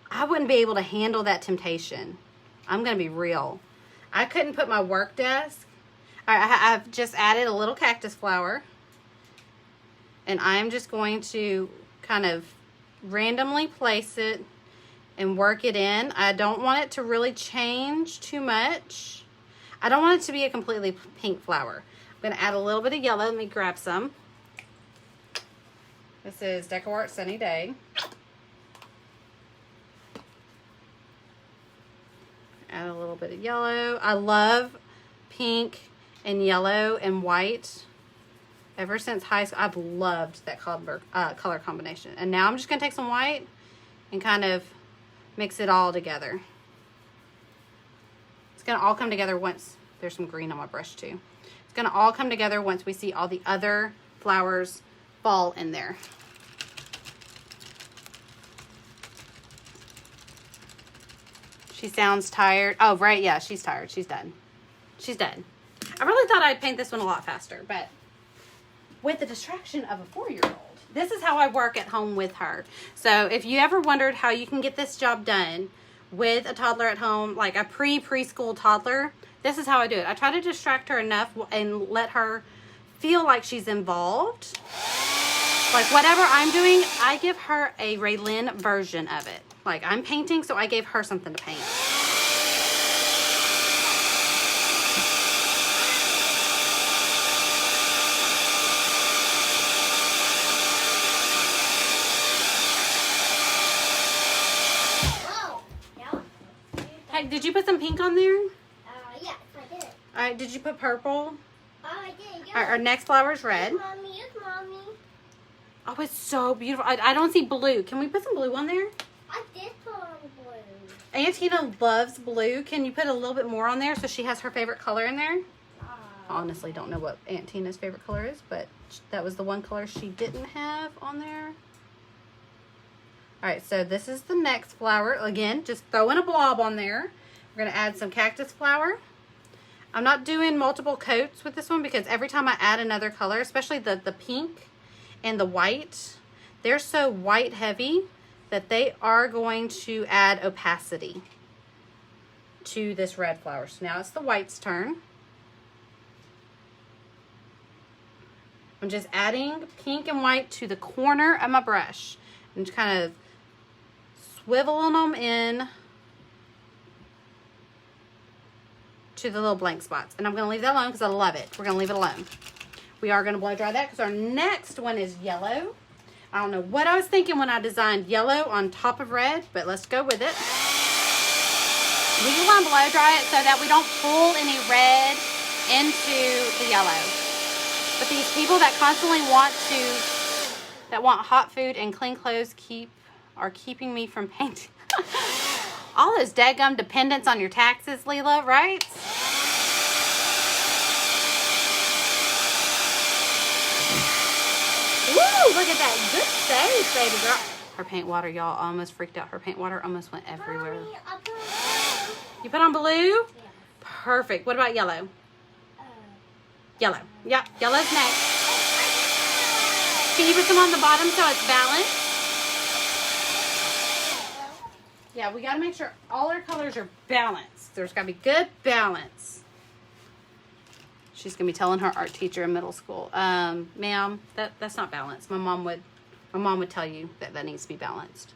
I wouldn't be able to handle that temptation. I'm going to be real. I couldn't put my work desk. I've just added a little cactus flower. And I'm just going to kind of randomly place it and work it in. I don't want it to really change too much. I don't want it to be a completely pink flower. I'm gonna add a little bit of yellow. Let me grab some. This is DecoArt Sunny Day. Add a little bit of yellow. I love pink and yellow and white. Ever since high school, I've loved that color combination. And now I'm just gonna take some white and kind of mix it all together. It's gonna all come together once, there's some green on my brush too. It's gonna all come together once we see all the other flowers fall in there. She sounds tired. Oh, right, yeah, she's tired. She's done. She's done. I really thought I'd paint this one a lot faster, but with the distraction of a 4-year-old, this is how I work at home with her. So if you ever wondered how you can get this job done with a toddler at home, like a preschool toddler, this is how I do it. I try to distract her enough and let her feel like she's involved. Like whatever I'm doing, I give her a Raylene version of it. Like I'm painting, so I gave her something to paint. Hey, did you put some pink on there? Yes, I did. All right, did you put purple? I did, yes. All right, our next flower is red. Yes, Mommy, yes, Mommy. Oh, it's so beautiful. I don't see blue. Can we put some blue on there? I did put on blue. Aunt Tina loves blue. Can you put a little bit more on there so she has her favorite color in there? I honestly don't know what Aunt Tina's favorite color is, but that was the one color she didn't have on there. All right, so this is the next flower. Again, just throwing a blob on there. We're gonna add some cactus flower. I'm not doing multiple coats with this one because every time I add another color, especially the pink and the white, they're so white heavy that they are going to add opacity to this red flower. So now it's the white's turn. I'm just adding pink and white to the corner of my brush and just kind of swiveling them in to the little blank spots. And I'm going to leave that alone because I love it. We're going to leave it alone. We are going to blow dry that because our next one is yellow. I don't know what I was thinking when I designed yellow on top of red, but let's go with it. We just want to blow dry it so that we don't pull any red into the yellow. But these people that constantly want hot food and clean clothes are keeping me from painting. All those daggum dependents on your taxes, Leela, right? Woo! Look at that. Good save, baby girl. Her paint water, y'all, almost freaked out. Her paint water almost went everywhere. Mommy, I put on blue. You put on blue? Yeah. Perfect. What about yellow? Yellow. Yeah, yellow's next. Can you put some on the bottom so it's balanced? Yeah, we got to make sure all our colors are balanced. There's got to be good balance. She's going to be telling her art teacher in middle school, ma'am, that's not balanced. My mom would tell you that needs to be balanced.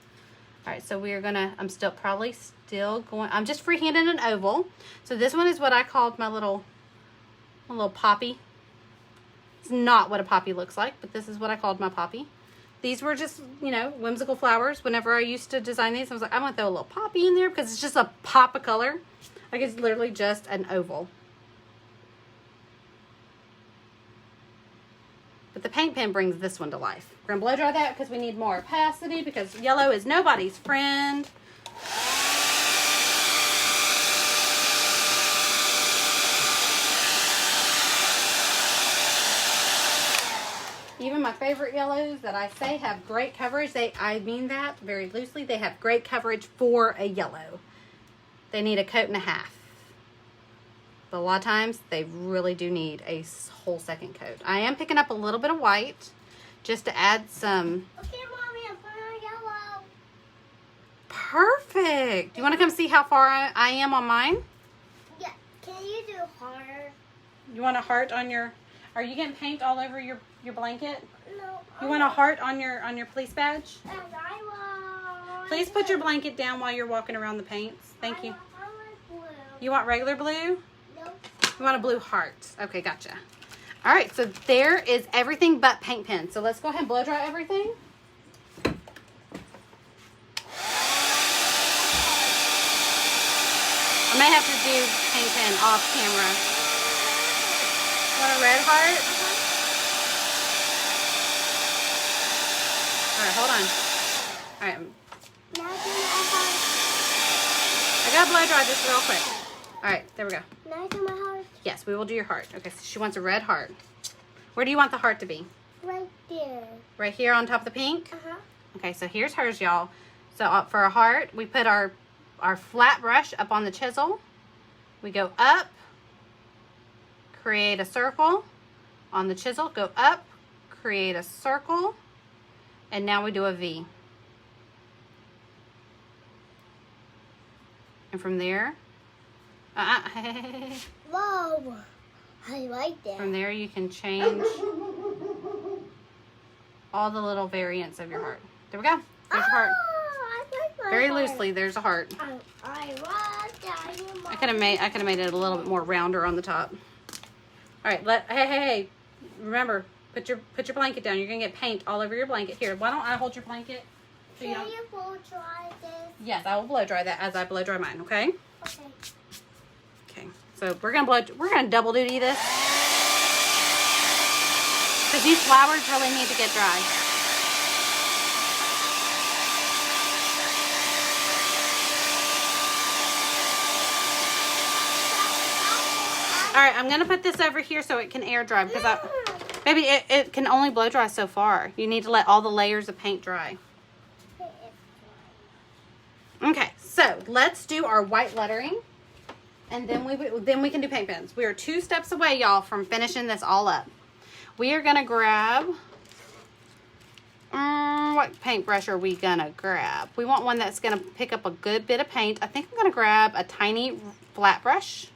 All right, so we are going to, I'm just freehanding an oval. So this one is what I called my little poppy. It's not what a poppy looks like, but this is what I called my poppy. These were just, whimsical flowers. Whenever I used to design these, I was like, I'm going to throw a little poppy in there because it's just a pop of color. Like it's literally just an oval. But the paint pen brings this one to life. We're going to blow dry that because we need more opacity because yellow is nobody's friend. Even my favorite yellows that I say have great coverage, I mean that very loosely, they have great coverage for a yellow. They need a coat and a half. But a lot of times, they really do need a whole second coat. I am picking up a little bit of white just to add some. Okay, Mommy, I'm putting on yellow. Perfect. Do you want to come see how far I am on mine? Yeah. Can you do heart? You want a heart on your... Are you getting paint all over your blanket? No. You want a heart on your police badge? And I want... Please put your blanket down while you're walking around the paints. Thank you. I want blue. You want regular blue? No. You want a blue heart. Okay, gotcha. All right, so there is everything but paint pen. So let's go ahead and blow dry everything. I may have to do paint pen off camera. Want a red heart? All right, hold on. All right. Now do my heart. I gotta blow dry this real quick. All right, there we go. Now do my heart. Yes, we will do your heart. Okay, so she wants a red heart. Where do you want the heart to be? Right there. Right here on top of the pink? Uh-huh. Okay, so here's hers, y'all. So for a heart, we put our flat brush up on the chisel. We go up, create a circle on the chisel, go up, create a circle, and now we do a V. And from there, Whoa. I like that. from there you can change all the little variants of your heart. There we go. There's your heart. I like my Very heart. loosely, there's a heart. I love that. I could have made it a little bit more rounder on the top. All right, hey. Remember, put your blanket down. You're gonna get paint all over your blanket. Here, why don't I hold your blanket? So you Can don't... you blow dry this? Yes, I will blow dry that as I blow dry mine. Okay. Okay. Okay. So we're gonna double duty this because these flowers really need to get dry. All right, I'm gonna put this over here so it can air dry because maybe it can only blow dry so far. You need to let all the layers of paint dry. Okay, so let's do our white lettering, and then we can do paint pens. We are 2 steps away, y'all, from finishing this all up. We are gonna grab what paintbrush are we gonna grab? We want one that's gonna pick up a good bit of paint. I think I'm gonna grab a tiny flat brush.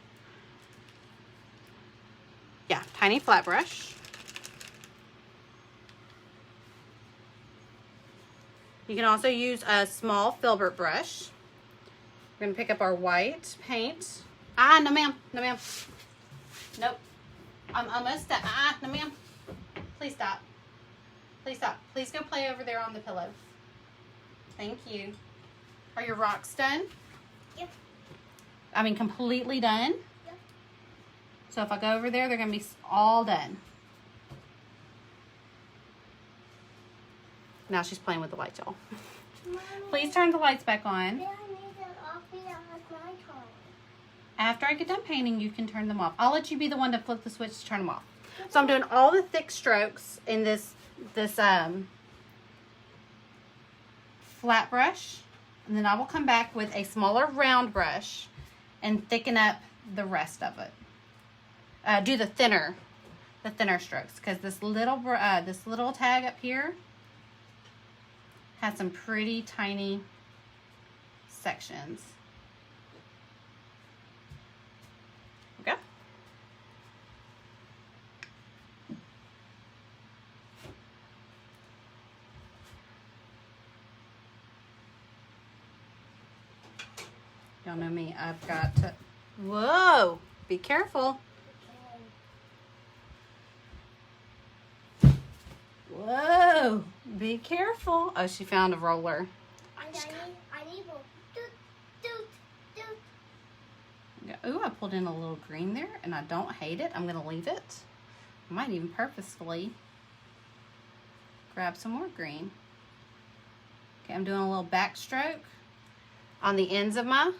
Yeah, tiny flat brush. You can also use a small filbert brush. We're gonna pick up our white paint. No ma'am, no ma'am. Nope, I'm almost done. No ma'am. Please stop. Please stop. Please go play over there on the pillow. Thank you. Are your rocks done? Yep. I mean, completely done? Yep. So if I go over there, they're gonna be all done. Now she's playing with the lights, y'all. Mommy, Please turn the lights back on. then I need it off here at my time. After I get done painting, you can turn them off. I'll let you be the one to flip the switch to turn them off. So I'm doing all the thick strokes in this flat brush, and then I will come back with a smaller round brush and thicken up the rest of it. Do the thinner strokes, because this little tag up here has some pretty tiny sections. Okay. Y'all know me, I've got to, whoa, be careful. Whoa, be careful. Oh, she found a roller. And I need one. Doot, doot, doot. Ooh, I pulled in a little green there, and I don't hate it. I'm going to leave it. I might even purposefully grab some more green. Okay, I'm doing a little backstroke on the ends of my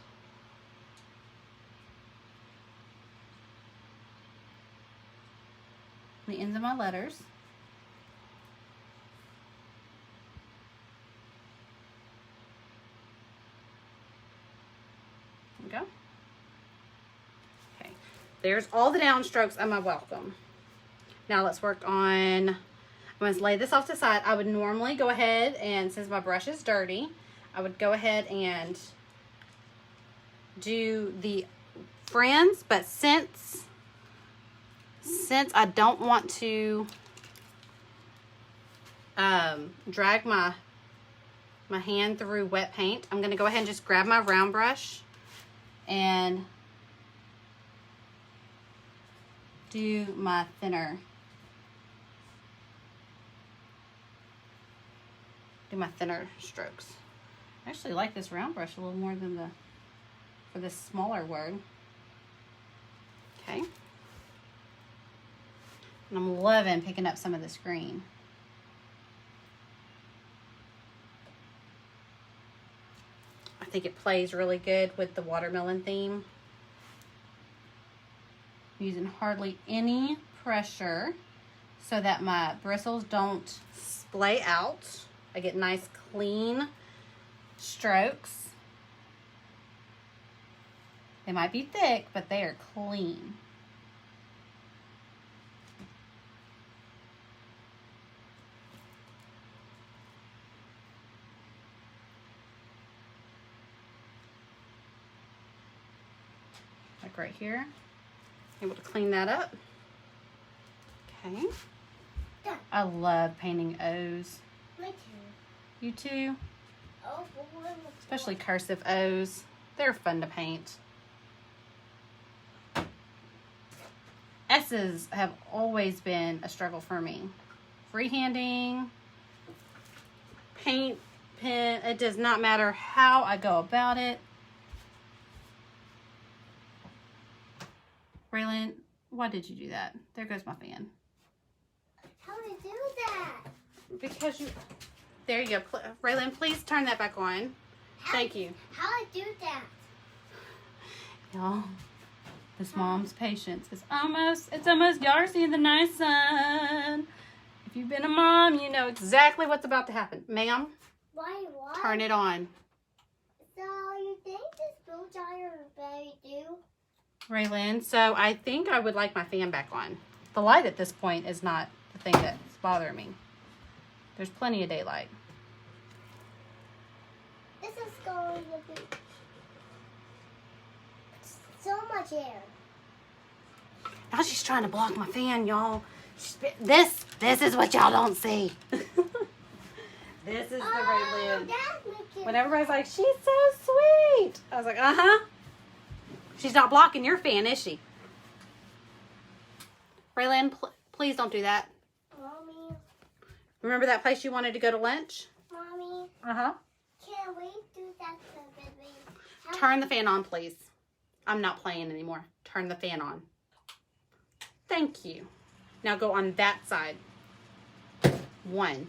letters. There we go. Okay, there's all the downstrokes of my welcome. Now let's work on, I'm going to lay this off to the side. I would normally go ahead and, since my brush is dirty, I would go ahead and do the friends, but since I don't want to drag my hand through wet paint, I'm going to go ahead and just grab my round brush and do my thinner do my thinner strokes. I actually like this round brush a little more than for this smaller word. Okay. And I'm loving picking up some of this green. I think it plays really good with the watermelon theme. Using hardly any pressure so that my bristles don't splay out. I get nice clean strokes. They might be thick, but they are clean. Like right here. Able to clean that up. Okay. Done. I love painting O's. Me too. You too? Oh, boy. Especially cursive O's. They're fun to paint. S's have always been a struggle for me. Freehanding, paint, pen, it does not matter how I go about it. Raylan, why did you do that? There goes my fan. How do you do that? Because you... There you go. Raylan, please turn that back on. Thank you. How do I do that? Y'all, this mom's patience is it's almost Darcy in the nice sun. If you've been a mom, you know exactly what's about to happen. Ma'am, Why, what? turn it on. So, you think this blow dryer is very do? Raylan, so I think I would like my fan back on. The light at this point is not the thing that's bothering me. There's plenty of daylight. This is going to be so much air. Now she's trying to block my fan, y'all. This is what y'all don't see. This is the Raylan. When everybody's like, she's so sweet. I was like, uh-huh. She's not blocking your fan, is she? Raylan, please don't do that. Mommy. Remember that place you wanted to go to lunch? Mommy. Uh-huh. Can we do that so baby? Turn the fan on, please. I'm not playing anymore. Turn the fan on. Thank you. Now go on that side. 1,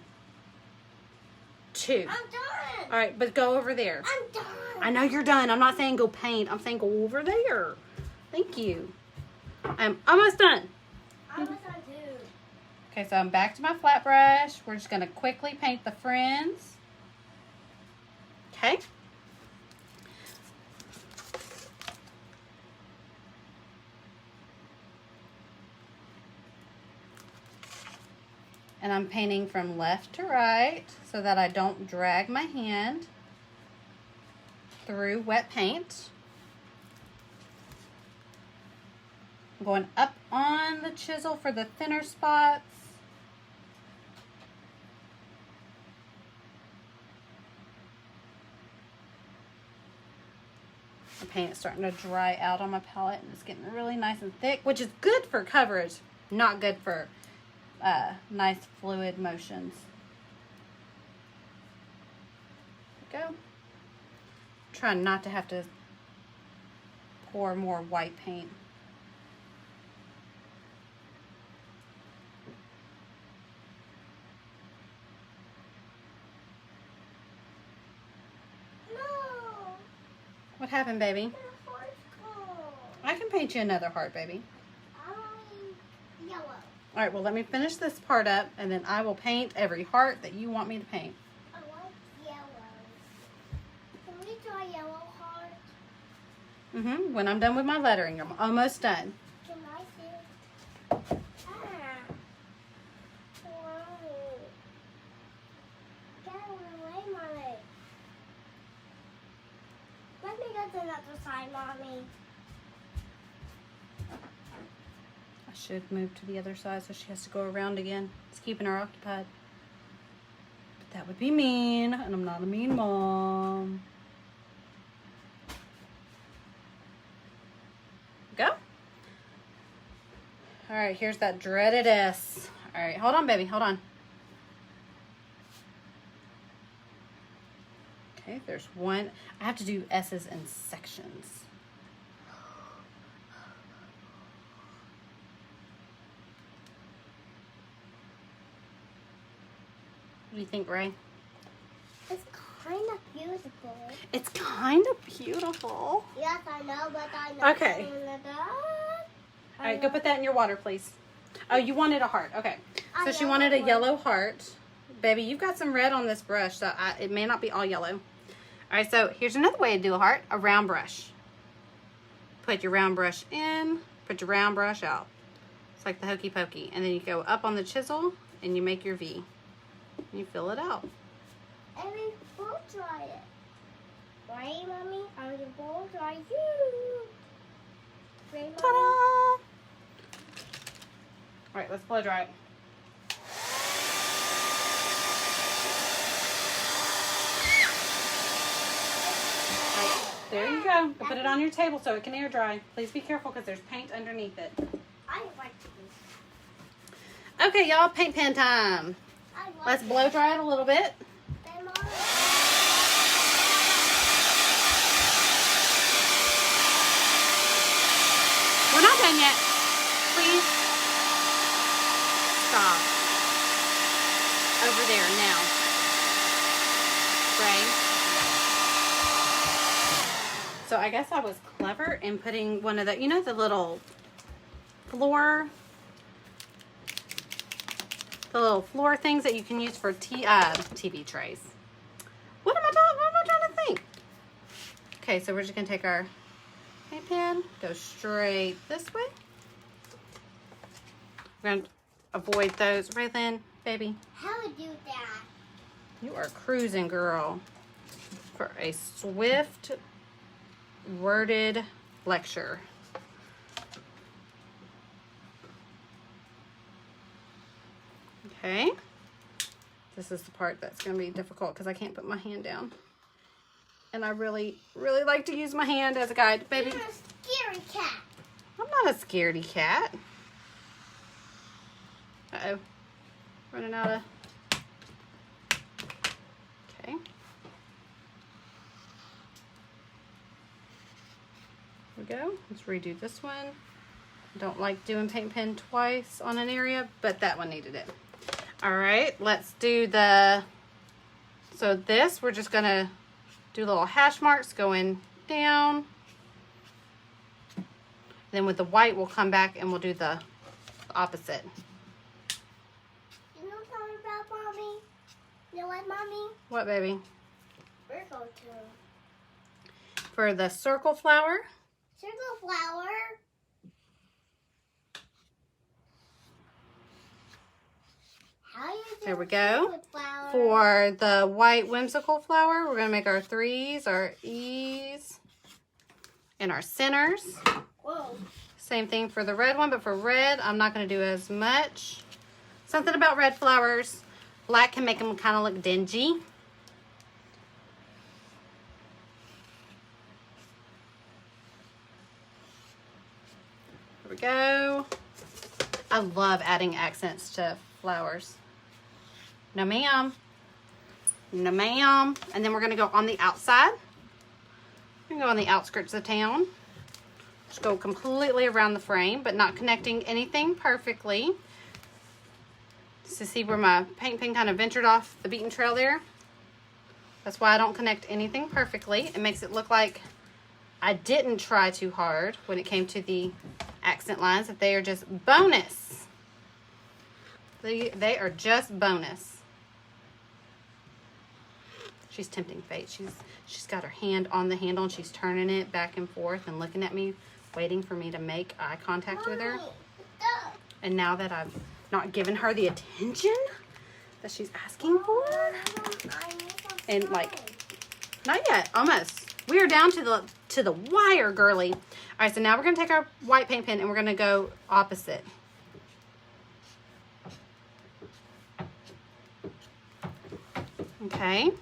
2. I'm done. All right, but go over there. I'm done. I know you're done. I'm not saying go paint. I'm saying go over there. Thank you. I'm almost done. I'm done too. Okay, so I'm back to my flat brush. We're just going to quickly paint the friends. Okay. And I'm painting from left to right so that I don't drag my hand through wet paint. I'm going up on the chisel for the thinner spots. The paint is starting to dry out on my palette and it's getting really nice and thick, which is good for coverage, not good for nice fluid motions. There we go. Trying not to have to pour more white paint. No. What happened, baby? The heart's cold. I can paint you another heart, baby. I want yellow. All right, well, let me finish this part up, and then I will paint every heart that you want me to paint. I want yellow. Can we draw yellow heart? When I'm done with my lettering, I'm almost done. Can I see? Mommy. Get away, Mommy. Let me go to the other side, Mommy. I should move to the other side so she has to go around again. It's keeping her occupied. But that would be mean, and I'm not a mean mom. Go. All right, here's that dreaded S. All right, hold on, baby, hold on. Okay, there's one. I have to do S's in sections. What do you think, Ray? It's kind of beautiful. It's kind of beautiful. Yes, I know, but I know. Okay. All right, go put that in your water, please. Oh, you wanted a heart. Okay. So she wanted a yellow heart. Baby, you've got some red on this brush, so it may not be all yellow. All right, so here's another way to do a heart, a round brush. Put your round brush in, put your round brush out. It's like the hokey pokey. And then you go up on the chisel and you make your V. You fill it out. And we both try it. Right, Mommy? I will both try you. Right, Ta-da! All right, let's blow dry it. All right, there you go. Go put it on your table so it can air dry. Please be careful because there's paint underneath it. I like this. Okay, y'all, paint pen time. Let's blow dry it a little bit. We're not done yet. Please stop. Over there now. Ray. So I guess I was clever in putting one of the, you know, the little floor things that you can use for TV trays. What am I trying to think? Okay, so we're just gonna take our paint pen, go straight this way. We're gonna avoid those. Raylan, baby. How would you do that? You are cruising, girl, for a swift, worded lecture. Okay. This is the part that's going to be difficult because I can't put my hand down. And I really, really like to use my hand as a guide. Baby. You're a scary cat. I'm not a scaredy cat. Uh-oh. Running out of... Okay. Here we go. Let's redo this one. Don't like doing paint pen twice on an area, but that one needed it. All right, let's do the... So this, we're just going to do little hash marks going down. Then with the white, we'll come back and we'll do the opposite. You know something about Mommy? You know what, Mommy? What, baby? We're going to For the circle flower. circle flower. How you do There we go. circle flower? For the white whimsical flower, we're going to make our 3s, our E's, and our centers. Whoa. Same thing for the red one, but for red, I'm not going to do as much. Something about red flowers. Black can make them kind of look dingy. There we go. I love adding accents to flowers. No, ma'am. No, ma'am. And then we're going to go on the outside. We're going to go on the outskirts of town. Just go completely around the frame, but not connecting anything perfectly. So see where my paint pen kind of ventured off the beaten trail there? That's why I don't connect anything perfectly. It makes it look like I didn't try too hard when it came to the accent lines, that they are just bonus. They are just bonus. She's tempting fate. She's got her hand on the handle and she's turning it back and forth and looking at me, waiting for me to make eye contact with her. Stop. And now that I've not given her the attention that she's asking for, I need some and like, slime. not yet, almost. We are down to the wire, girly. All right, so now we're gonna take our white paint pen and we're gonna go opposite. Okay.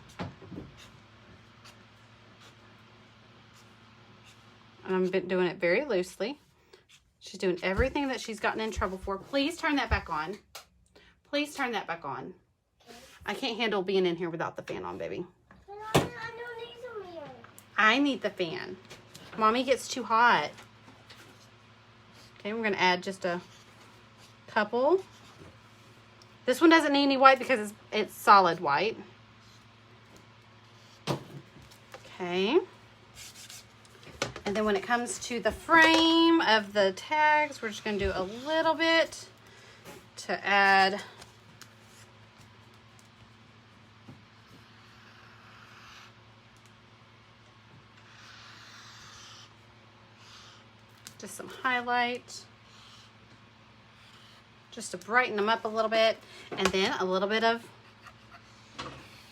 I'm doing it very loosely. She's doing everything that she's gotten in trouble for. Please turn that back on. Please turn that back on. I can't handle being in here without the fan on, baby. But I don't I need the fan. Mommy gets too hot. Okay, we're gonna add just a couple. This one doesn't need any white because it's solid white. Okay. And then when it comes to the frame of the tags, we're just gonna do a little bit to add just some highlight, just to brighten them up a little bit, and then a little bit of,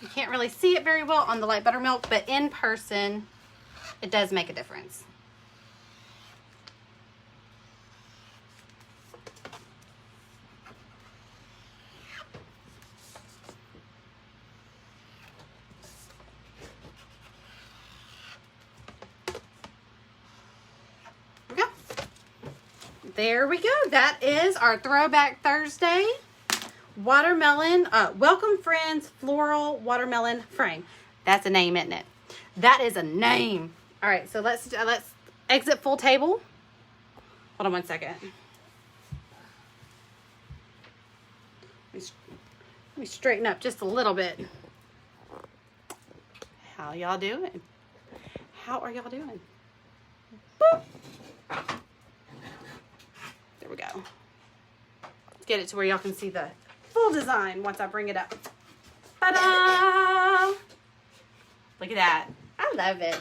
you can't really see it very well on the light buttermilk, but in person, it does make a difference. There we go. That is our Throwback Thursday watermelon, Welcome Friends Floral Watermelon Frame. That's a name, isn't it? That is a name. All right, so let's exit full table. Hold on one second. Let me straighten up just a little bit. How y'all doing? How are y'all doing? Boop. There we go. Let's get it to where y'all can see the full design once I bring it up. Ta-da! Look at that. I love it.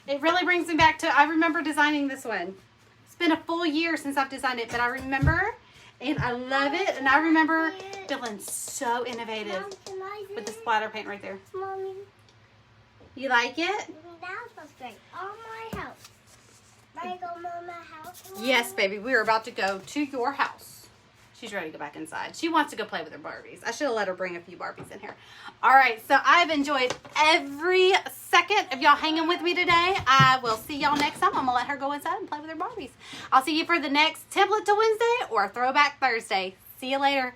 It really brings me back to, I remember designing this one. It's been a full year since I've designed it, but I remember, and I love it, and I remember feeling so innovative with the splatter paint right there. Mommy, You like it? that's a thing. On my house. Can I go to my house? Yes, baby. We are about to go to your house. She's ready to go back inside. She wants to go play with her Barbies. I should have let her bring a few Barbies in here. All right, so I've enjoyed every second of y'all hanging with me today. I will see y'all next time. I'm going to let her go inside and play with her Barbies. I'll see you for the next Template to Wednesday or Throwback Thursday. See you later.